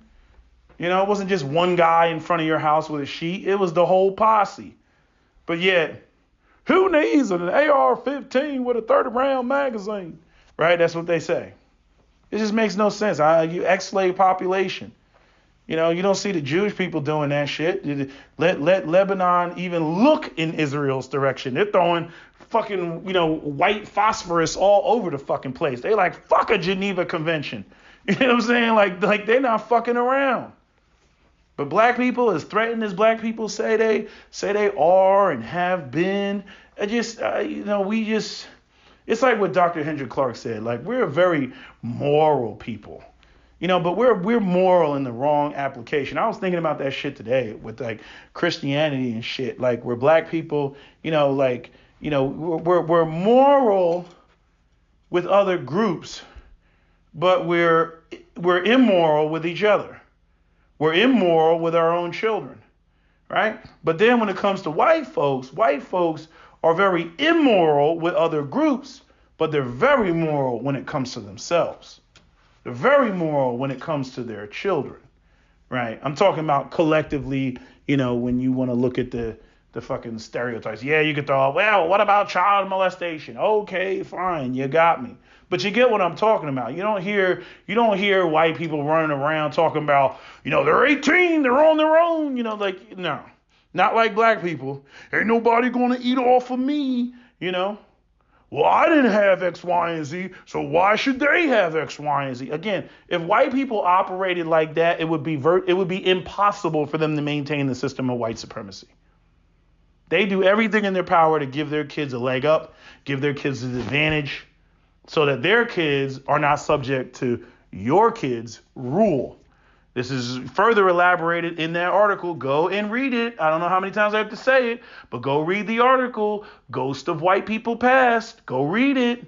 It wasn't just one guy in front of your house with a sheet. It was the whole posse. But yet, who needs an AR-15 with a 30-round magazine? Right, that's what they say. It just makes no sense. You ex-slave population. You don't see the Jewish people doing that shit. Let Lebanon even look in Israel's direction. They're throwing fucking, white phosphorus all over the fucking place. They like, fuck a Geneva Convention. You know what I'm saying? Like they're not fucking around. But black people, as threatened as black people say they are and have been, it's like what Dr. Hendrik Clark said. Like, we're a very moral people. But we're moral in the wrong application. I was thinking about that shit today with like Christianity and shit. Like we're black people, we're moral with other groups, but we're immoral with each other. We're immoral with our own children, right? But then when it comes to white folks are very immoral with other groups, but they're very moral when it comes to themselves. They're very moral when it comes to their children, right? I'm talking about collectively, when you want to look at the fucking stereotypes. Yeah, you could throw, well, what about child molestation? Okay, fine, you got me. But you get what I'm talking about. You don't hear white people running around talking about, they're 18, they're on their own, no. Not like black people. Ain't nobody gonna eat off of me, Well, I didn't have X, Y, and Z, so why should they have X, Y, and Z? Again, if white people operated like that, it would be impossible for them to maintain the system of white supremacy. They do everything in their power to give their kids a leg up, give their kids an advantage, so that their kids are not subject to your kids' rule. This is further elaborated in that article. Go and read it. I don't know how many times I have to say it, but go read the article, Ghost of White People Past. Go read it.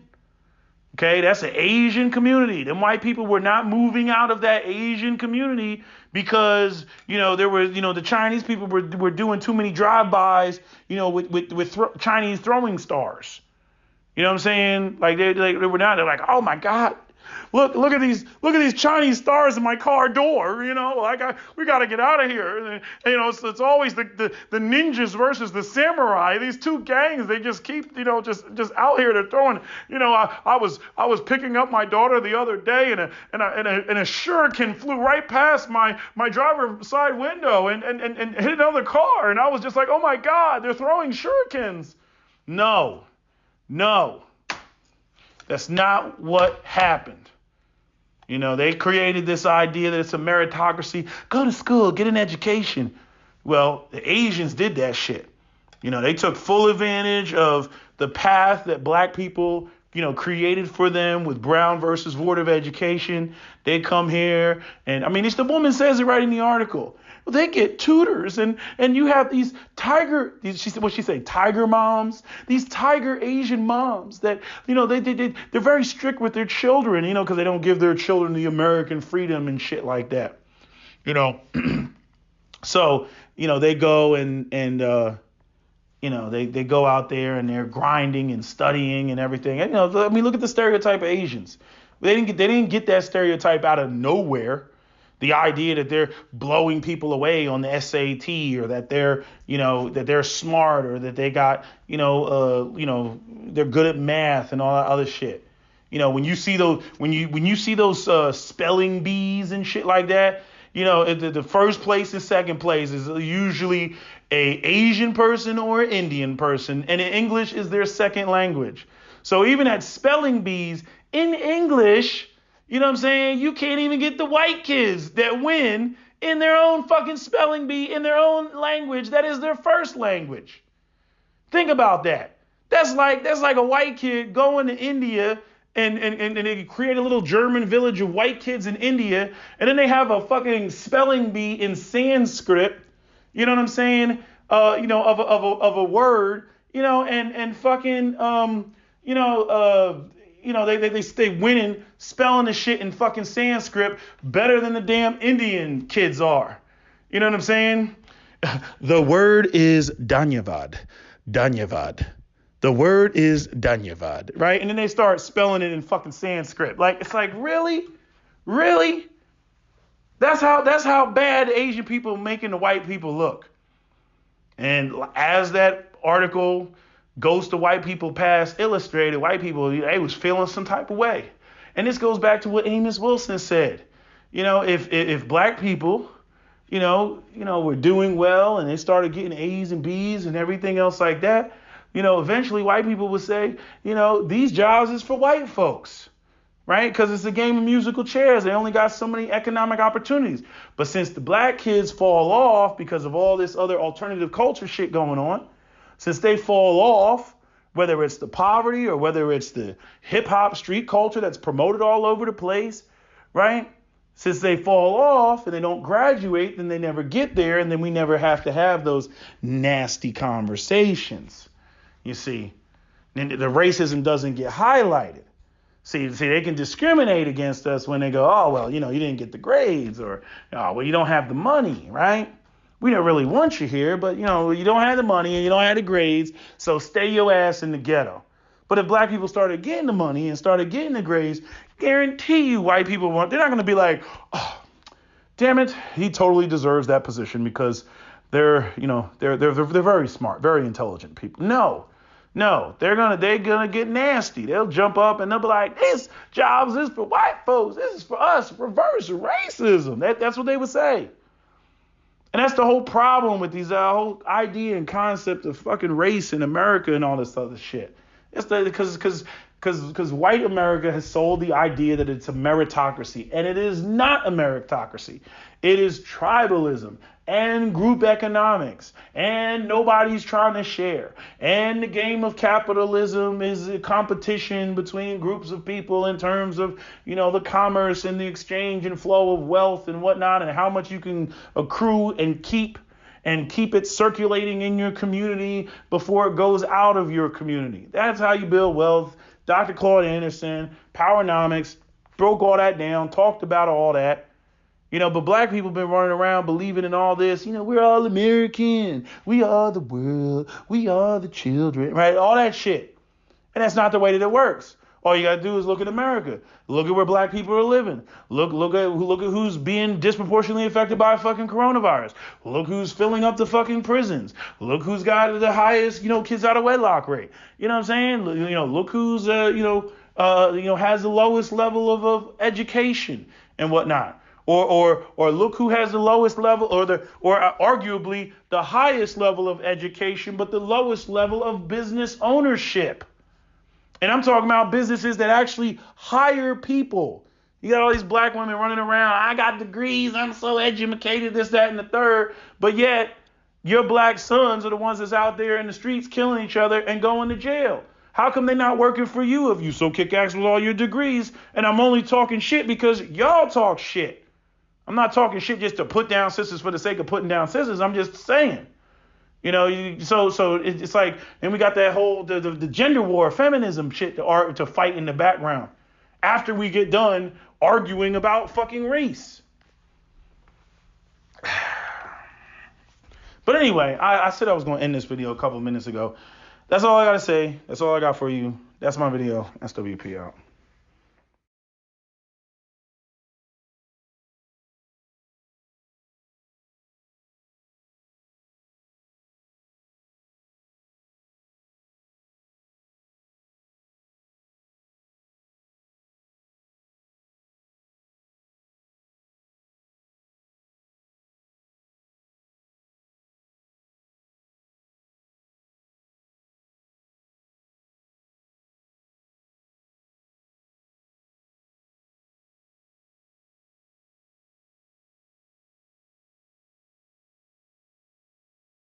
Okay, that's an Asian community. Them white people were not moving out of that Asian community because, there were, the Chinese people were doing too many drive-bys, with Chinese throwing stars. You know what I'm saying? Like they were not. They're like, oh my God, look at these Chinese stars in my car door. We got to get out of here. And, it's always the ninjas versus the samurai. These two gangs, they just keep just out here. They're throwing. I was picking up my daughter the other day, and a shuriken flew right past my driver's side window and hit another car, and I was just like, oh my God, they're throwing shurikens. No, that's not what happened. They created this idea that it's a meritocracy. Go to school, get an education. Well, the Asians did that shit. They took full advantage of the path that black people, created for them with Brown versus Board of Education. They come here and, the woman says it right in the article. They get tutors and you have these tiger moms, these tiger Asian moms that, they're very strict with their children, because they don't give their children the American freedom and shit like that, So, they go and they go out there and they're grinding and studying and everything. And, look at the stereotype of Asians. They didn't get that stereotype out of nowhere. The idea that they're blowing people away on the SAT, or that they're smart, or that they got, they're good at math and all that other shit. When you see those spelling bees and shit like that, the first place and second place is usually a Asian person or an Indian person, and English is their second language. So even at spelling bees in English, you can't even get the white kids that win in their own fucking spelling bee in their own language that is their first language. Think about that. That's like a white kid going to India and they create a little German village of white kids in India, and then they have a fucking spelling bee in Sanskrit, of a word, and fucking they stay winning, spelling the shit in fucking Sanskrit better than the damn Indian kids are. You know what I'm saying? The word is Dhanyavad. The word is Dhanyavad, right? And then they start spelling it in fucking Sanskrit. It's like, really? Really? That's how bad Asian people making the white people look. And as that article Ghost of White People Past illustrated, white people, they was feeling some type of way. And this goes back to what Amos Wilson said. If black people, were doing well and they started getting A's and B's and everything else like that, eventually white people would say, these jobs is for white folks, right? Because it's a game of musical chairs. They only got so many economic opportunities. But since the black kids fall off because of all this other alternative culture shit going on, since they fall off, whether it's the poverty or whether it's the hip hop street culture that's promoted all over the place, right? Since they fall off and they don't graduate, then they never get there, and then we never have to have those nasty conversations. You see, and the racism doesn't get highlighted. See, they can discriminate against us when they go, oh, well, you didn't get the grades, or, oh, well, you don't have the money, right? We don't really want you here, but, you don't have the money and you don't have the grades, so stay your ass in the ghetto. But if black people started getting the money and started getting the grades, guarantee you white people they're not going to be like, oh, damn it, he totally deserves that position because they're very smart, very intelligent people. No, they're gonna get nasty. They'll jump up and they'll be like, this jobs is for white folks. This is for us. Reverse racism. That's what they would say. And that's the whole problem with these whole idea and concept of fucking race in America and all this other shit. It's because white America has sold the idea that it's a meritocracy, and it is not a meritocracy. It is tribalism and group economics, and nobody's trying to share. And the game of capitalism is a competition between groups of people in terms of, the commerce and the exchange and flow of wealth and whatnot, and how much you can accrue and keep it circulating in your community before it goes out of your community. That's how you build wealth. Dr. Claude Anderson, Powernomics, broke all that down, talked about all that. But black people been running around believing in all this. We're all American. We are the world. We are the children, right? All that shit. And that's not the way that it works. All you got to do is look at America. Look at where black people are living. Look at who's being disproportionately affected by fucking coronavirus. Look who's filling up the fucking prisons. Look who's got the highest, kids out of wedlock rate. You know what I'm saying? Look who's, has the lowest level of education and whatnot. Or look who has the lowest level or arguably the highest level of education, but the lowest level of business ownership. And I'm talking about businesses that actually hire people. You got all these black women running around. I got degrees. I'm so educated, this, that, and the third. But yet your black sons are the ones that's out there in the streets killing each other and going to jail. How come they're not working for you if you so kick-ass with all your degrees? And I'm only talking shit because y'all talk shit. I'm not talking shit just to put down sisters for the sake of putting down sisters. I'm just saying. So it's like, and we got that whole the gender war, feminism shit to fight in the background after we get done arguing about fucking race. But anyway, I said I was going to end this video a couple minutes ago. That's all I got to say. That's all I got for you. That's my video. SWP out.